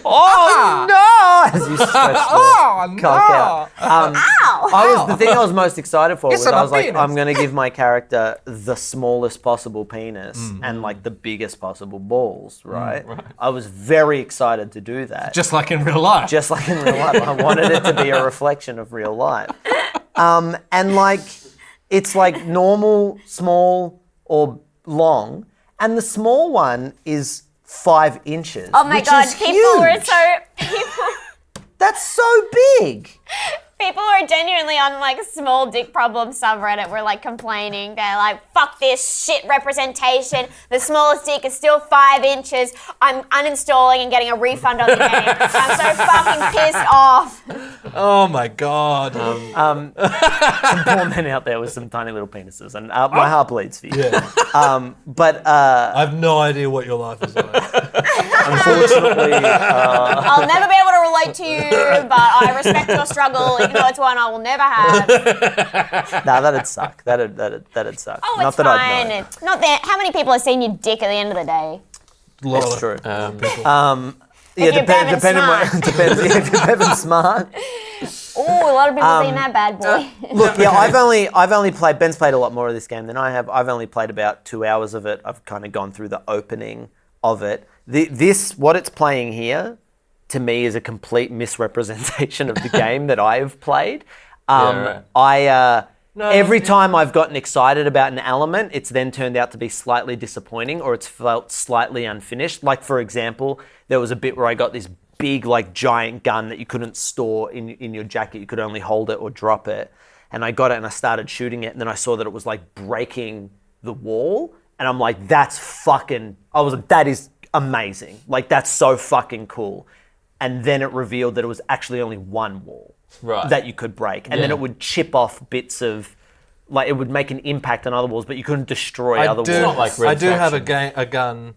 oh no! As you stretch the Oh cock out. Ow! The thing I was most excited for It's was I a was like, penis. I'm going to give my character the smallest possible penis and like the biggest possible balls, right? I was very excited to do that. Just like in real life. Just like in real life. I wanted it to be a reflection of real life. And like, it's like normal, small, or long, and the small one is 5 inches. Oh my which god, is people were huge. so That's so big. people were genuinely on like small dick problem subreddit were like complaining. They're like, fuck this shit representation. The smallest dick is still 5 inches. I'm uninstalling and getting a refund on the game. I'm so fucking pissed off. Oh my god. Some poor men out there with some tiny little penises, and my heart bleeds for you. Yeah. But I have no idea what your life is like. unfortunately, I'll never be able to relate to you, but I respect your struggle, even though it's one I will never have. nah, that'd suck. That'd suck. Oh, Not it's that I'd fine. know. It's not that. How many people have seen your dick at the end of the day? That's true. If you're Bevan depending smart. depends if you're Bevan smart. Ooh, a lot of people seen that bad boy. Look, yeah, I've only played. Ben's played a lot more of this game than I have. I've only played about 2 hours of it. I've kind of gone through the opening of it. What it's playing here, to me, is a complete misrepresentation of the game that I've played. Every time I've gotten excited about an element, it's then turned out to be slightly disappointing, or it's felt slightly unfinished. Like, for example, there was a bit where I got this big, like, giant gun that you couldn't store in your jacket. You could only hold it or drop it. And I got it and I started shooting it, and then I saw that it was like breaking the wall. And I'm like, that is amazing. Like, that's so fucking cool. And then it revealed that it was actually only one wall that you could break. And then it would chip off bits of, like, it would make an impact on other walls, but you couldn't destroy other walls. not like Red I do have Faction. a gun.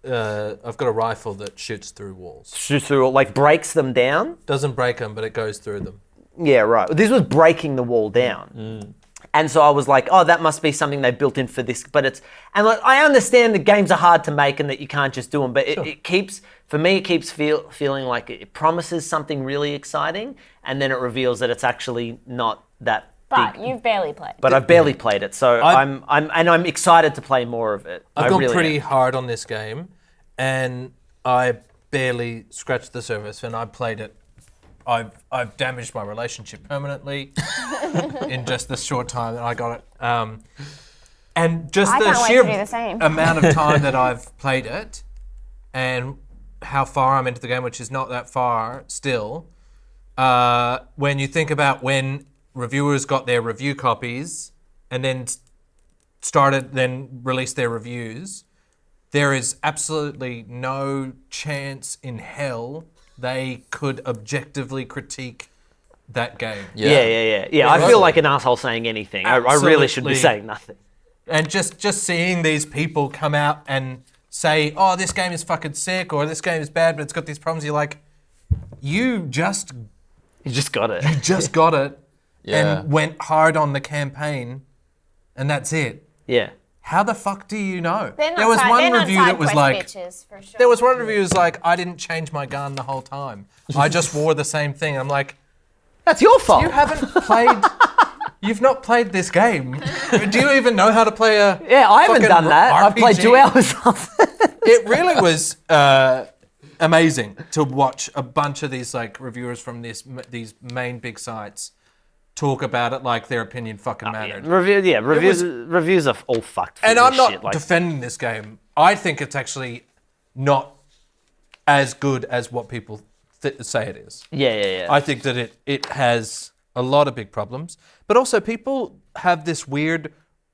I've got a rifle that shoots through walls. Shoots through, like, breaks them down. Doesn't break them, but it goes through them. Yeah, right. This was breaking the wall down. And so I was like, oh, that must be something they built in for this. But and like, I understand the games are hard to make and that you can't just do them, but it keeps, for me, it keeps feeling like it promises something really exciting, and then it reveals that it's actually not that But you've barely played. But I've barely played it, so I'm excited to play more of it. I've gone really pretty am. hard on this game, and I barely scratched the surface. And I played it. I've damaged my relationship permanently in just the short time that I got it. And just I the can't wait sheer to do the same. amount of time that I've played it, and how far I'm into the game, which is not that far still. When you think about when reviewers got their review copies and then released their reviews, there is absolutely no chance in hell they could objectively critique that game. Yeah. I feel like an asshole saying anything. I really should be Absolutely. saying nothing. And just seeing these people come out and say, oh, this game is fucking sick, or this game is bad, but it's got these problems, you're like, you just got it. just got it Yeah. and went hard on the campaign, and that's it. Yeah. How the fuck do you know? They're not There was side- one they're not review side that was quest like, bitches, for sure. there was one review that was like, I didn't change my gun the whole time. I just wore the same thing. I'm like, That's your fault. you haven't played. You've not played this game. Do you even know how to play a? Yeah, I haven't fucking done that. I've played RPG? 2 hours of it. It really was amazing to watch a bunch of these like reviewers from these main big sites talk about it like their opinion fucking mattered. Reviews are all fucked. For And this I'm not shit. Like, defending this game. I think it's actually not as good as what people say it is. yeah. I think that it has a lot of big problems, but also people have this weird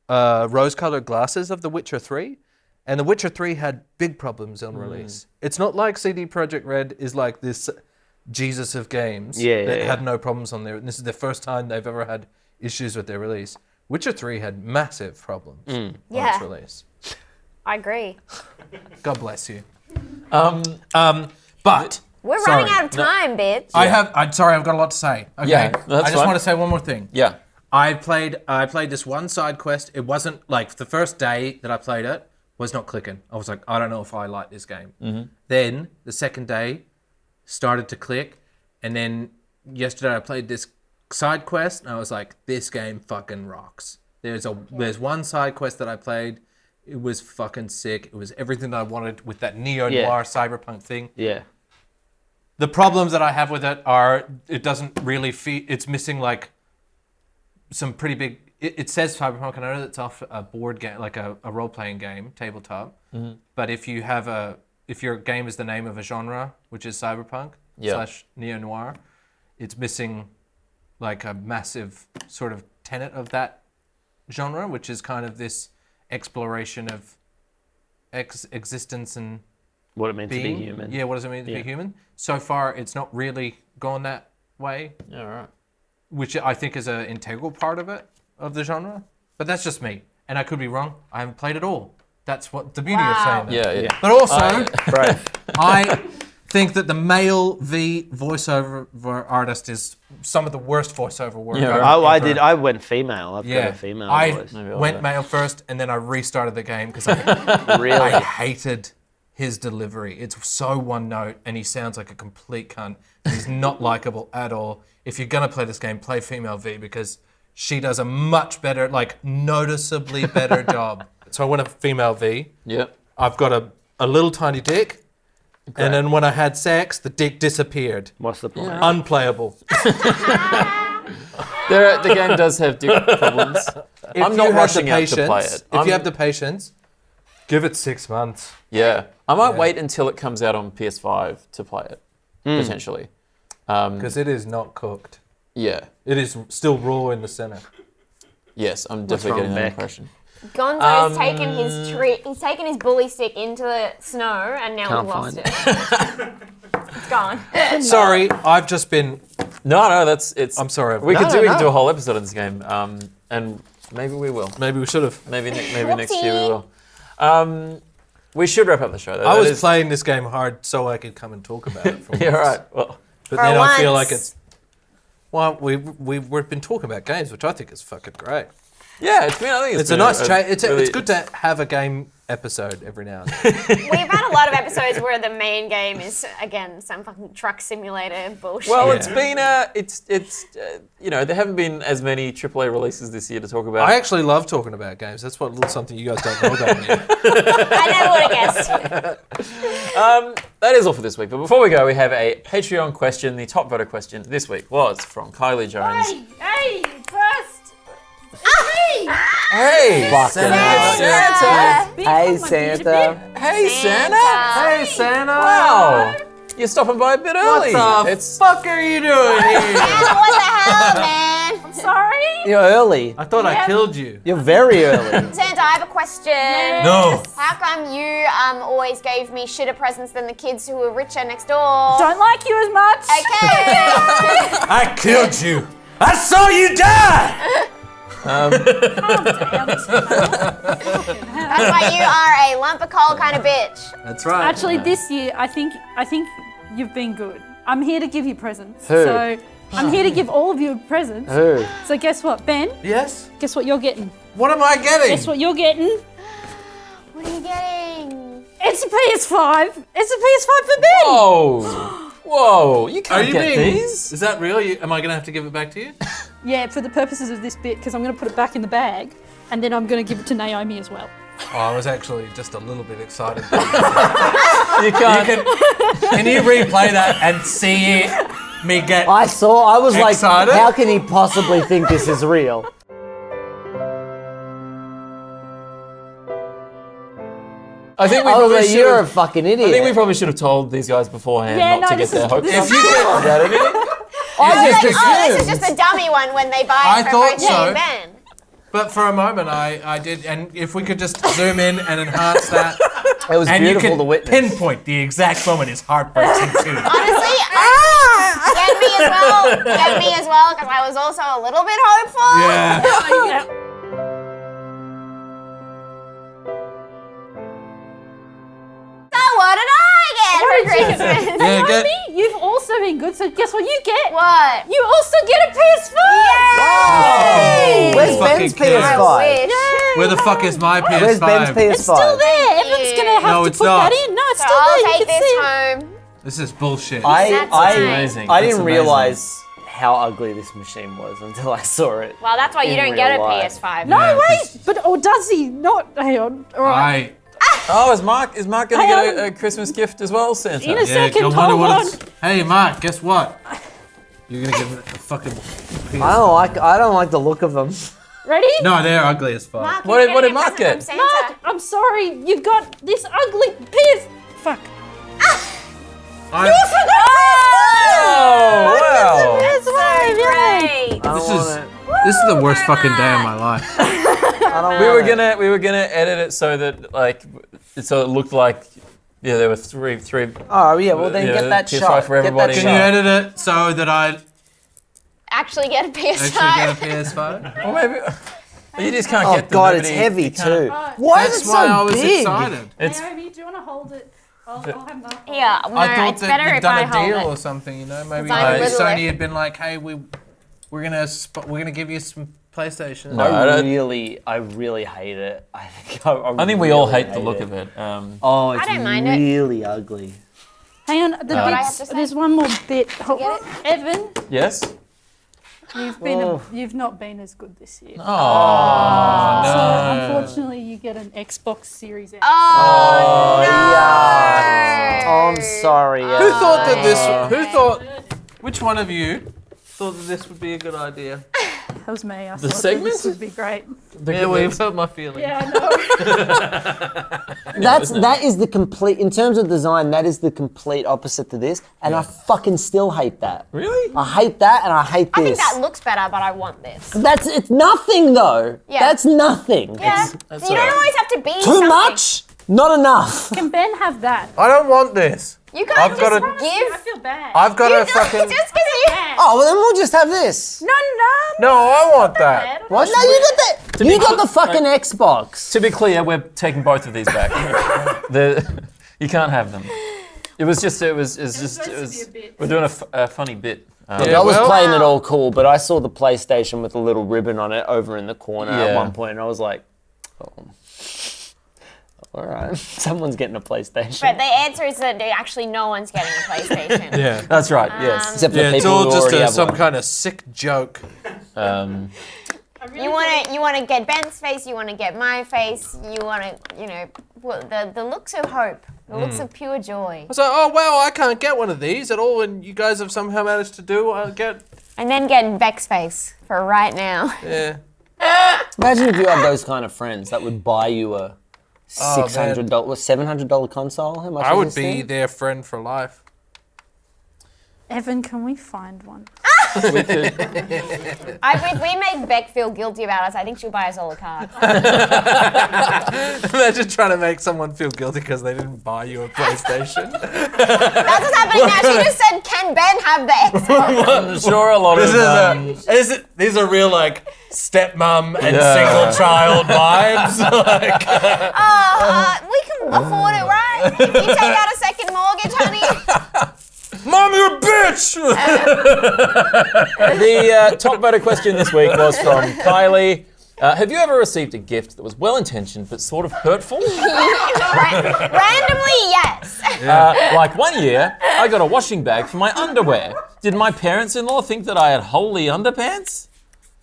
rose-colored glasses of The Witcher 3, and The Witcher 3 had big problems on release. It's not like CD Projekt Red is like this Jesus of games that had no problems on there. And this is the first time they've ever had issues with their release. Witcher 3 had massive problems on its release. I agree. God bless you. But We're sorry. running out of time, bitch. I'm sorry, I've got a lot to say. Okay. Yeah, that's I just fine. want to say one more thing. Yeah. I played this one side quest. It wasn't like the first day that I played it was not clicking. I was like, I don't know if I like this game. Mm-hmm. Then the second day started to click, and then yesterday I played this side quest, and I was like, this game fucking rocks. There's one side quest that I played. It was fucking sick. It was everything that I wanted with that neo-noir cyberpunk thing. Yeah. The problems that I have with it are it doesn't really it's missing like some pretty big. It says cyberpunk. I know that it's off a board game, like a role-playing game, tabletop. Mm-hmm. But if your game is the name of a genre, which is cyberpunk / neo-noir, it's missing like a massive sort of tenet of that genre, which is kind of this exploration of existence and What it means to be being. human. Yeah, what does it mean to be human? So far, it's not really gone that way, Yeah, right. which I think is an integral part of it, of the genre. But that's just me, and I could be wrong. I haven't played it all. That's what the beauty of saying that. Yeah. But also, Brave. I think that the male V voiceover artist is some of the worst voiceover work. Yeah, I've right. ever- I went female. I've got a female I voice. went male first, and then I restarted the game because I Really? hated his delivery. It's so one note, and he sounds like a complete cunt. He's not likable at all. If you're gonna play this game, play female V because she does a much better, like noticeably better job. So I went a female V. Yeah. I've got a little tiny dick, and then when I had sex, the dick disappeared. What's the point? Unplayable. The game does have dick problems. I'm not rushing out to play it. If you have the patience, give it 6 months. Yeah. I might wait until it comes out on PS5 to play it, potentially. Because it is not cooked. Yeah. It is still raw in the center. Yes, I'm definitely wrong, getting that Bec? impression. Gonzo's taken his he's taken his bully stick into the snow and now Can't we've lost find it. It's gone. Sorry, I've just been. No, it's. I'm sorry. We could No. do a whole episode on this game, and maybe we will. Maybe we should have. Maybe next year we will. We should wrap up the show though. I That was is- playing this game hard so I could come and talk about it. For Yeah, once. right. Well, But For then I feel once. like it's. Well, we've been talking about games, which I think is fucking great. yeah. I think It's a been nice change. It's really- good to have a game episode every now and then. We've had a lot of episodes where the main game is, again, some fucking truck simulator bullshit. Well, it's been there haven't been as many AAA releases this year to talk about. I actually love talking about games. That's something you guys don't know about me. I never would have guessed. That is all for this week. But before we go, we have a Patreon question. The top voted question this week was from Kylie Jones. Hey, first. Hey, Santa! Hey, Santa. Hey, Santa! Hey, Santa! Wow! You're stopping by a bit early. What the fuck are you doing here? Santa, what the hell, man? I'm sorry. You're early. I thought I killed you. You're very early. Santa, I have a question. No. How come you always gave me shitter presents than the kids who were richer next door? Don't like you as much. Okay. I killed you. I saw you die. That's why you are a lump of coal kind of bitch. That's right. Actually, this year I think you've been good. I'm here to give you presents. Who? So I'm here to give all of you presents. Who? So guess what, Ben? Yes. Guess what you're getting? What am I getting? Guess what you're getting? What are you getting? It's a PS5. It's a PS5 for Ben. Whoa! Whoa! You Are can't you get being? these. Is that real? Am I gonna have to give it back to you? Yeah, for the purposes of this bit, because I'm going to put it back in the bag, and then I'm going to give it to Naomi as well. Oh, I was actually just a little bit excited. You can't. Can you replay that and see me get? I was Excited? like, how can he possibly think this is real? I think we I was probably like, should. you're a fucking idiot. I think we probably should have told these guys beforehand Yeah, not to no, get this their is- hopes this up. is- You get that, anything? I just This assumed. is just a dummy one when they buy I it for thought both so. and Ben. But for a moment, I did, and if we could just zoom in and enhance that, It was and you beautiful can to witness. pinpoint the exact moment is heartbreaking too. Honestly, get me as well, because I was also a little bit hopeful. Yeah. So what did I get for Christmas? Yeah, Naomi, you've also been good, so guess what you get? What? You also get a PS5. Where's Fucking Ben's kid. I PS5? wish. Where the fuck is my PS5? Where's Ben's PS5? It's still there. Everyone's going to have No, to it's put not. that in. No, it's So still I'll there. take You can this see. home. This is bullshit. That's amazing. I That's didn't amazing. realize how ugly this machine was until I saw it. Well, that's why you In don't get a real life. PS5. No, Yeah, wait. But, or does he? Not. Hang on. All right. Oh, is Mark going to Hang get on. a Christmas gift as well, Santa? In a second, I wonder hold what on. it's. Hey, Mark, guess what? You're gonna give it a fucking. PS5. I don't like the look of them. Ready? No, they're ugly as fuck. Mark, What you're did getting a Mark present get? from Mark, Santa. I'm sorry. You've got this ugly PS. Fuck. I- Oh, wow. That's why. Great. I This don't is want it. this is the worst fucking day of my life. I don't We want it. were gonna edit it so that so it looked like there were three. Oh yeah, well then Yeah, get that PS5 shot. for Get everybody. that Can you shot. edit it so that I Actually get a PS5. actually get a PS5? Or maybe you just can't Oh get them. god, it's Nobody- heavy you can't- too. Why is That's it why I so was big? excited. It's Naomi, do you want to hold it? I'll have Mark. Yeah, no, I thought it's that better you'd if done I a hold deal it. or something, you know? Maybe I little Sony it. had been like, "Hey, we're gonna give you some PlayStation." No, I don't- I really hate it. I I think we all hate the look of it. Oh, it's don't mind it. really ugly. Hang on. What I have to say? There's one more bit. get it? Evan, Yes. you've not been as good this year. Oh. So unfortunately, you get an Xbox Series X. Oh, Yeah. Oh, I'm sorry. Who thought that this? Who thought? Which one of you thought that this would be a good idea? That was me. I The thought segment? this would be great. Yeah, well, you've hurt my feelings. Yeah, I know. That is the complete, in terms of design, that is the complete opposite to this, and I fucking still hate that. Really? I hate that, and I hate I think this. that looks better, but I want this. It's nothing though. Yeah. That's nothing. Yeah. That's You don't alright. always have to be Too something. much? Not enough. Can Ben have that? I don't want this. You can't I've just got a- I give. feel bad. I've got You a do- fucking. just because you. Oh, well then we'll just have this. no. No, I want that. What? No, you got that. You got the fucking Xbox. To be clear, we're taking both of these back. You can't have them. It was just. supposed to be a bit. We're doing a funny bit. Look, Yeah, I was well- playing it all cool, but I saw the PlayStation with a little ribbon on it over in the corner at Yeah. one point, and I was like, oh. All right. Someone's getting a PlayStation. But the answer is that actually no one's getting a PlayStation. Yeah. That's right. Yes. Except for Yeah, it's people all who just already have some one. kind of sick joke. You want to get Ben's face. You want to get my face. You want to, the looks of hope, the looks of pure joy. So, oh well, I can't get one of these at all, and you guys have somehow managed to get. And then get Bec's face for right now. Yeah. Imagine if you had those kind of friends that would buy you a $600, $700 console. How much I is would this be thing? their friend for life. Evan, can we find one? We could, If we make Bec feel guilty about us, I think she'll buy us all a car. Imagine trying to make someone feel guilty because they didn't buy you a PlayStation. That's what's happening now. She just said, "Can Ben have the Xbox?" I'm sure a lot of These are real like stepmom and single child vibes. We can afford it, right? If you take out a second mortgage, honey. Mom, you're a bitch! The top voted question this week was from Kylie. Have you ever received a gift that was well-intentioned but sort of hurtful? Randomly, yes. Like one year, I got a washing bag for my underwear. Did my parents-in-law think that I had holy underpants?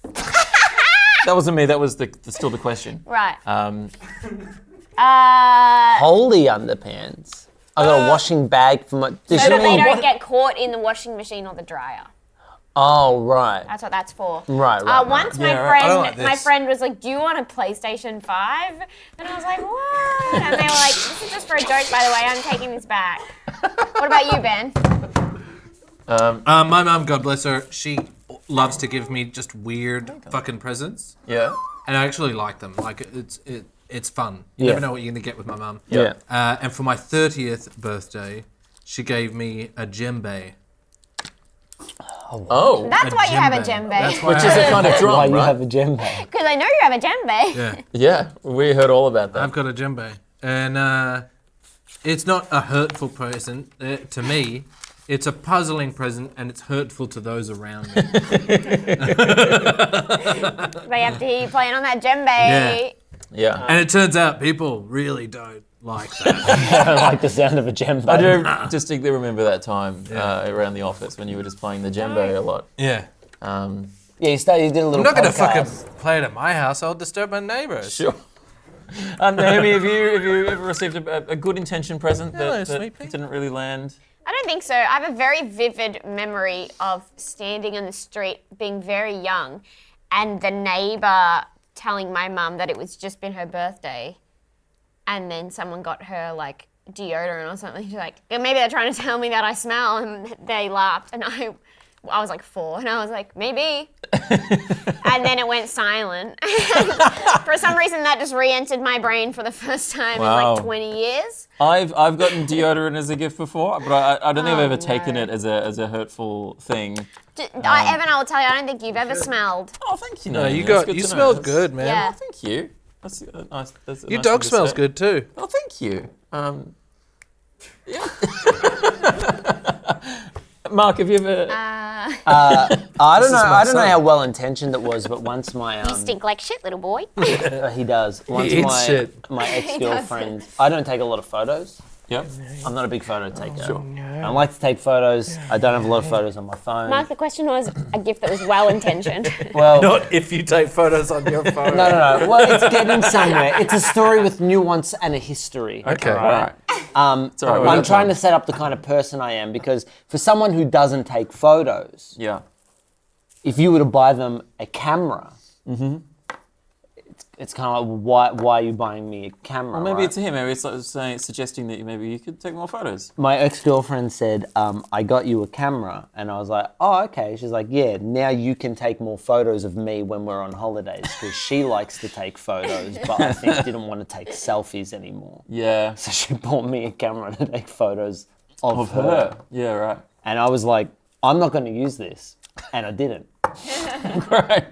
That wasn't me. That was still the question. Right. Holy underpants. I got a washing bag for my. So that they don't get caught in the washing machine or the dryer. Oh, right. That's what that's for. Right. Once Yeah, right. I don't like my this. friend was like, "Do you want a PlayStation 5?" And I was like, "What?" And they were like, "This is just for a joke, by the way. I'm taking this back." What about you, Ben? My mum, God bless her, she loves to give me just weird fucking presents, Yeah. and I actually like them. Like it's fun. You Yeah. never know what you're gonna get with my mum. Yeah. And for my 30th birthday, she gave me a djembe. Oh. That's why you have a djembe. That's why Which is a kind of Why drum, you right? have a djembe? Because I know you have a djembe. Yeah. Yeah, we heard all about that. I've got a djembe, and it's not a hurtful present to me. It's a puzzling present, and it's hurtful to those around me. They have to hear you playing on that djembe. Yeah. Yeah. And it turns out people really don't like that. I like the sound of a djembe. I do distinctly remember that time around the office when you were just playing the djembe a lot. Yeah. Yeah, you did a little I'm not going to podcast. fucking play it at my house. I'll disturb my neighbours. Sure. Naomi, have you ever received a good intention present Hello, that sweetie. didn't really land? I don't think so. I have a very vivid memory of standing in the street, being very young, and the neighbour telling my mum that it was just been her birthday, and then someone got her like deodorant or something. She's like, maybe they're trying to tell me that I smell, and they laughed, and I was like 4, and I was like, maybe. And then it went silent. For some reason, that just re-entered my brain for the first time in Wow. like 20 years. I've gotten deodorant as a gift before, but I don't think I've ever taken no. it as a hurtful thing. Evan, I will tell you, I don't think you've ever smelled. Oh, thank you. No, Naomi. you That's good to know. smelled That's- good, man. Yeah. Oh, thank you. That's nice. That's a Your nice dog thing to smells say. good too. Oh, thank you. Yeah. Mark, have you ever? I don't know how well intentioned it was, but once my You stink like shit, little boy. he does. Once eats my shit. my ex-girlfriend, I don't take a lot of photos. Yep. I'm not a big photo taker. Sure. I like to take photos. I don't have a lot of photos on my phone. Mark, the question was a gift that was well-intentioned. Well, Not if you take photos on your phone. no. Well, it's getting somewhere. It's a story with nuance and a history. Okay. All right. It's all right, we've I'm got trying time. to set up the kind of person I am, because for someone who doesn't take photos, Yeah. if you were to buy them a camera, it's kind of like, why are you buying me a camera? Well, maybe right? it's him. Maybe it's like suggesting that maybe you could take more photos. My ex-girlfriend said, I got you a camera. And I was like, oh, okay. She's like, yeah, now you can take more photos of me when we're on holidays, because she likes to take photos, but I think didn't want to take selfies anymore. Yeah. So she bought me a camera to take photos of Of her. her. Yeah. Right. And I was like, I'm not going to use this. And I didn't. Right.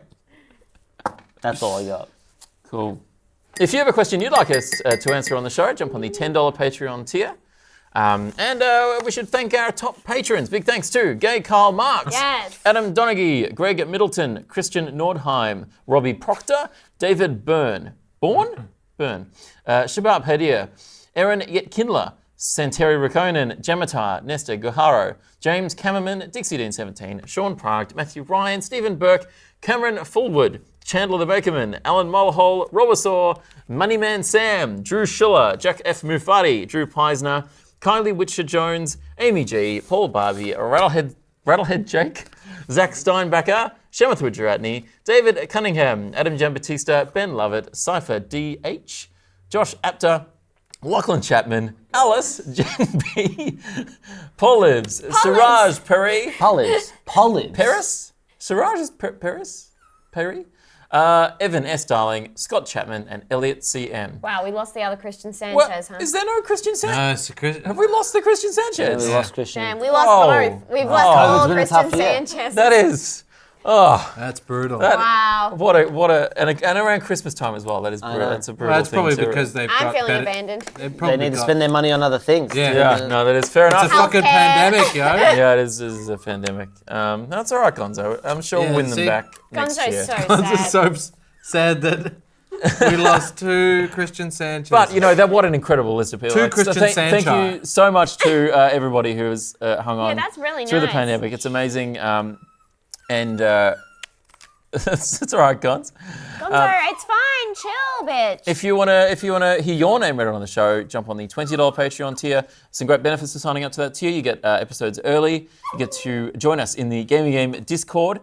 That's all I got. Cool. If you have a question you'd like us to answer on the show, jump on the $10 Patreon tier. And we should thank our top patrons. Big thanks to Gay Carl Marks, Yes. Adam Donaghy, Greg Middleton, Christian Nordheim, Robbie Proctor, David Bourne, Burn. Shabat Padir, Erin Yetkindler, Santeri Rakonen, Jamatar, Nesta Guharo, James Kammerman, Dixie Dean 17, Sean Park, Matthew Ryan, Stephen Burke, Cameron Fullwood, Chandler the Bakerman, Alan Mulhall, Robosaur, Moneyman Sam, Drew Schiller, Jack F. Mufati, Drew Peisner, Kylie Witcher Jones, Amy G, Paul Barbie, Rattlehead Jake, Zach Steinbacher, Shemath Wijaratney, David Cunningham, Adam Giambattista, Ben Lovett, Cypher DH, Josh Apter, Lachlan Chapman, Alice, Jen B, Paul Lives, Siraj Perry, Polives. Paris? Siraj is Paris? Perry? Evan S. Darling, Scott Chapman, and Elliot C.M. Wow, we lost the other Christian Sanchez, What? huh? Is there no Christian Sanchez? No, it's a Chris. Have we lost the Christian Sanchez? We lost Christian. Damn, we lost Oh. both. We've lost all been a Christian tough year. Sanchez. That is. Oh, That's brutal. Wow. what a, and around Christmas time as well. That is brutal. know. That's a brutal Well, that's thing probably to- because they've I'm got feeling better, abandoned. They've They probably need to got- spend their money on other things. Yeah. Yeah, no, that is fair It's a enough. fucking Healthcare. pandemic, yo. Yeah, it is a pandemic. That's all right, Gonzo. I'm sure we'll Yeah, win them see, back next Gonzo's year. so It's sad. so sad that we lost 2 Christian Sanchez. But what an incredible list of people. Two Like, so Christian thank Sanchai. you so much to everybody who has hung on that's really through the nice. pandemic. It's amazing, and it's all right, Gons. Gonzo, it's fine. Chill, bitch. If you wanna hear your name read on the show, jump on the $20 Patreon tier. Some great benefits to signing up to that tier. You get episodes early. You get to join us in the Gamey Game Discord.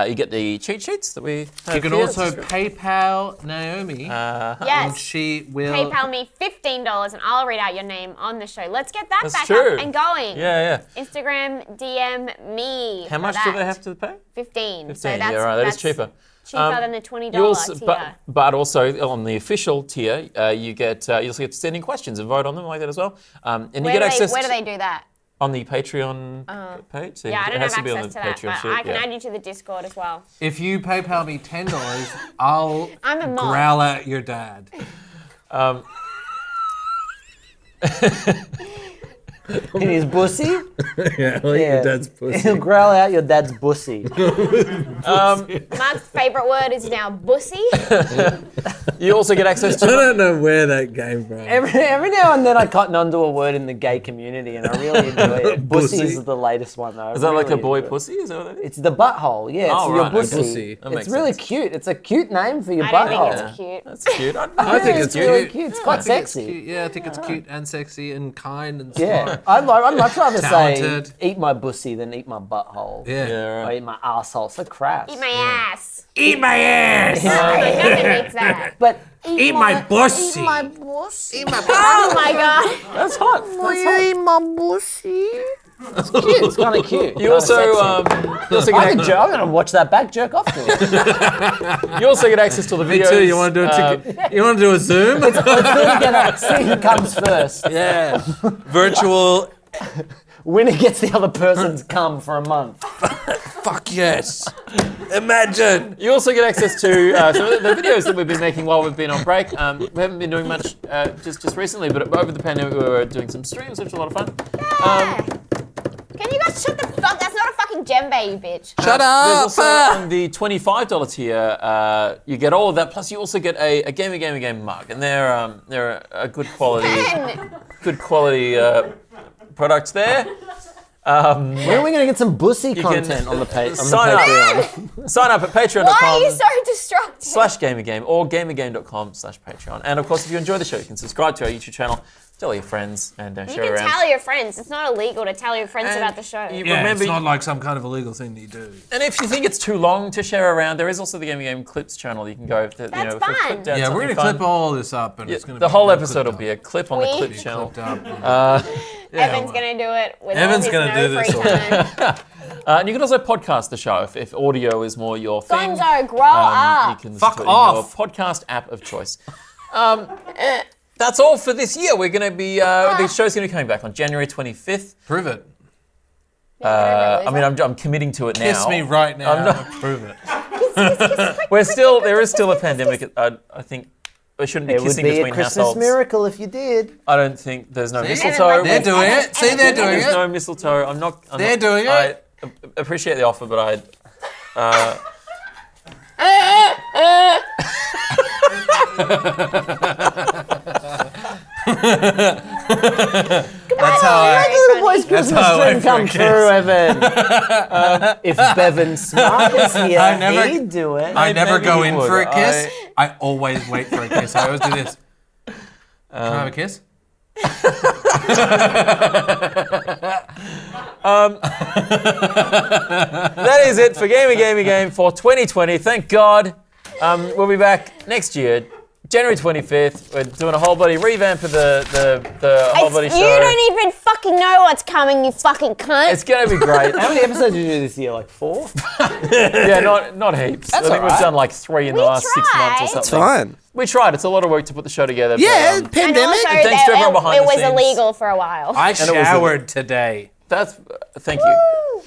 You get the cheat sheets that we have you can here. also PayPal Naomi, and yes. she will. PayPal me $15 and I'll read out your name on the show. Let's get that That's back true. up and going. Yeah. Instagram DM me. How for much that. do they have to pay? 15. 15. So that's, Yeah, right. That is that's cheaper. Cheaper than the $20 You also, tier. but also on the official tier, you also get to send in questions and vote on them like that as well. And you Where get do access they do that? on the Patreon page. So Yeah, I it don't has have to be on access the to that, Patreon but sheet. I can yeah. add you to the Discord as well. If you PayPal me $10, I'll I'm a mom. growl at your dad. In his bussy? Yeah, He'll growl out your dad's bussy. Mark's favourite word is now bussy. You also get access to. I don't know where that came from. Every now and then I cotton onto a word in the gay community and I really enjoy it. Bussy Bussy. is the latest one though. Is that like a Really boy enjoy it. pussy? Is that what that is? It's the butthole, yeah. It's Oh, your right, bussy. bussy. That makes It's really sense. cute. It's a cute name for your I don't butthole. think it's cute. That's cute. I think it's really cute. cute. It's I quite think it's sexy. cute. Yeah, I think it's cute and sexy and kind and Yeah, smart. I'd much rather say Talented. eat my bussy than eat my butthole. Yeah. Yeah, Or right. eat my asshole. So crass. Eat my ass. Eat my ass! Nothing beats that. But Eat my bussy! Oh my god. That's hot. That's hot. eat my bussy. It's cute. It's kind of cute. You also, I'm gonna watch that back. Jerk off to it. you also get access to the Me videos. too. You want to do You want to do a Zoom? Let's do it together. See who comes first. Yeah. Virtual. Winner gets the other person's cum for a month. Fuck yes. Imagine. You also get access to some of the videos that we've been making while we've been on break. We haven't been doing much just recently, but over the pandemic we were doing some streams, which was a lot of fun. Can you guys shut the fuck? That's not a fucking djembe, you bitch. Shut There's up. also on the $25 tier, you get all of that. Plus, you also get a Gamey mug, and they're a good quality products there. When are we going to get some bussy can content on the Patreon? Sign up at Why are you patreon.com so destructive? /GameyGame or gamergame.com/Patreon. And of course, if you enjoy the show, you can subscribe to our YouTube channel, tell your friends, and You share can around. tell your friends. It's not illegal to tell your friends And about the show. you Yeah, remember, it's not like some kind of illegal thing that you do. and if you think it's too long to share around, there is also the Gaming Game Clips channel. You can go to, That's if we fun. clipped out Yeah, we're something going to clip fun. all this up, and Yeah, it's going to the be whole real episode will clipped be a up. clip on the We- Clip channel. Clipped up. Evan's going to do it with Evan's all gonna his do no this free one. time. And you can also podcast the show if audio is more your thing. Gonzo, grow You up. can Fuck listen to it off. in your podcast app of choice. That's all for this year. We're going to be the show's going to be coming back on January 25th. Prove it. I'm committing to it now. Kiss me right now. I'm not- Prove it. There is still a pandemic. I think we shouldn't be It would kissing be a between Christmas households. miracle if you did. I don't think there's no See? mistletoe. They're doing it. See, they're doing There's it. no mistletoe. I'm not. They're doing it. I appreciate the offer, but That's how I. Boys, Christmas how I dream come went for a true, Evan. If Bevan Smart is here, I never- he'd do it. I never maybe go you in would. for a kiss. I always wait for a kiss. I always do this. Can I have a kiss? That is it for Game for 2020. Thank God. We'll be back next year, January 25th. We're doing a whole bloody revamp of the whole bloody show. You don't even fucking know what's coming, you fucking cunt. It's going to be great. How many episodes did you do this year? Like 4? Yeah, not heaps. I think we've done like 3 in the last 6 months or tried. something. It's Fine. We tried. It's a lot of work to put the show together. Yeah, but, and pandemic. also, thanks to everyone behind it the was scenes. illegal for a while. I it was showered today that's thank you.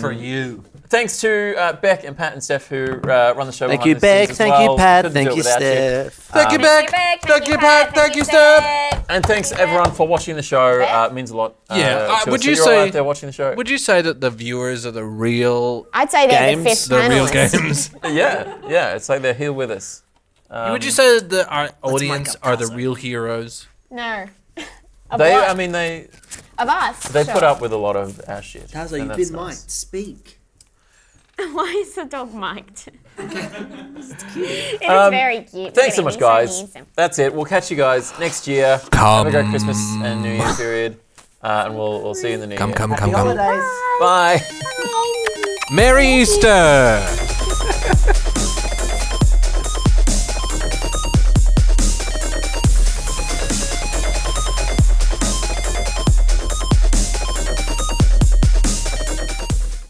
for you. Thanks to Bec and Pat and Steph who run the show. Thank behind you, the Bec. scenes as Thank well. you, Pat. Couldn't Thank do it you, without Steph. Thank you, Bec. Thank you, Pat. Thank you, Steph. And thanks everyone for watching the show. It means a lot. Yeah. to Would us. you So you're all say- out there watching the show? Would you say that the viewers are the real I'd say they're the Games, fifth the real panelist. games? Yeah. It's like they're here with us. Would you say that our audience are the real heroes? No. Of They, what? I mean, they Of us. put sure. up with a lot of our shit. Tazo, and you've that's been nice. mic'd. Speak. Why is the dog mic'd? It is very cute. Thanks so Look much, at him, guys. he's so handsome. That's it. We'll catch you guys next year. Have a great Christmas and New Year period. And we'll see you in the new year. Come. Holidays. Bye. Bye. Merry Easter!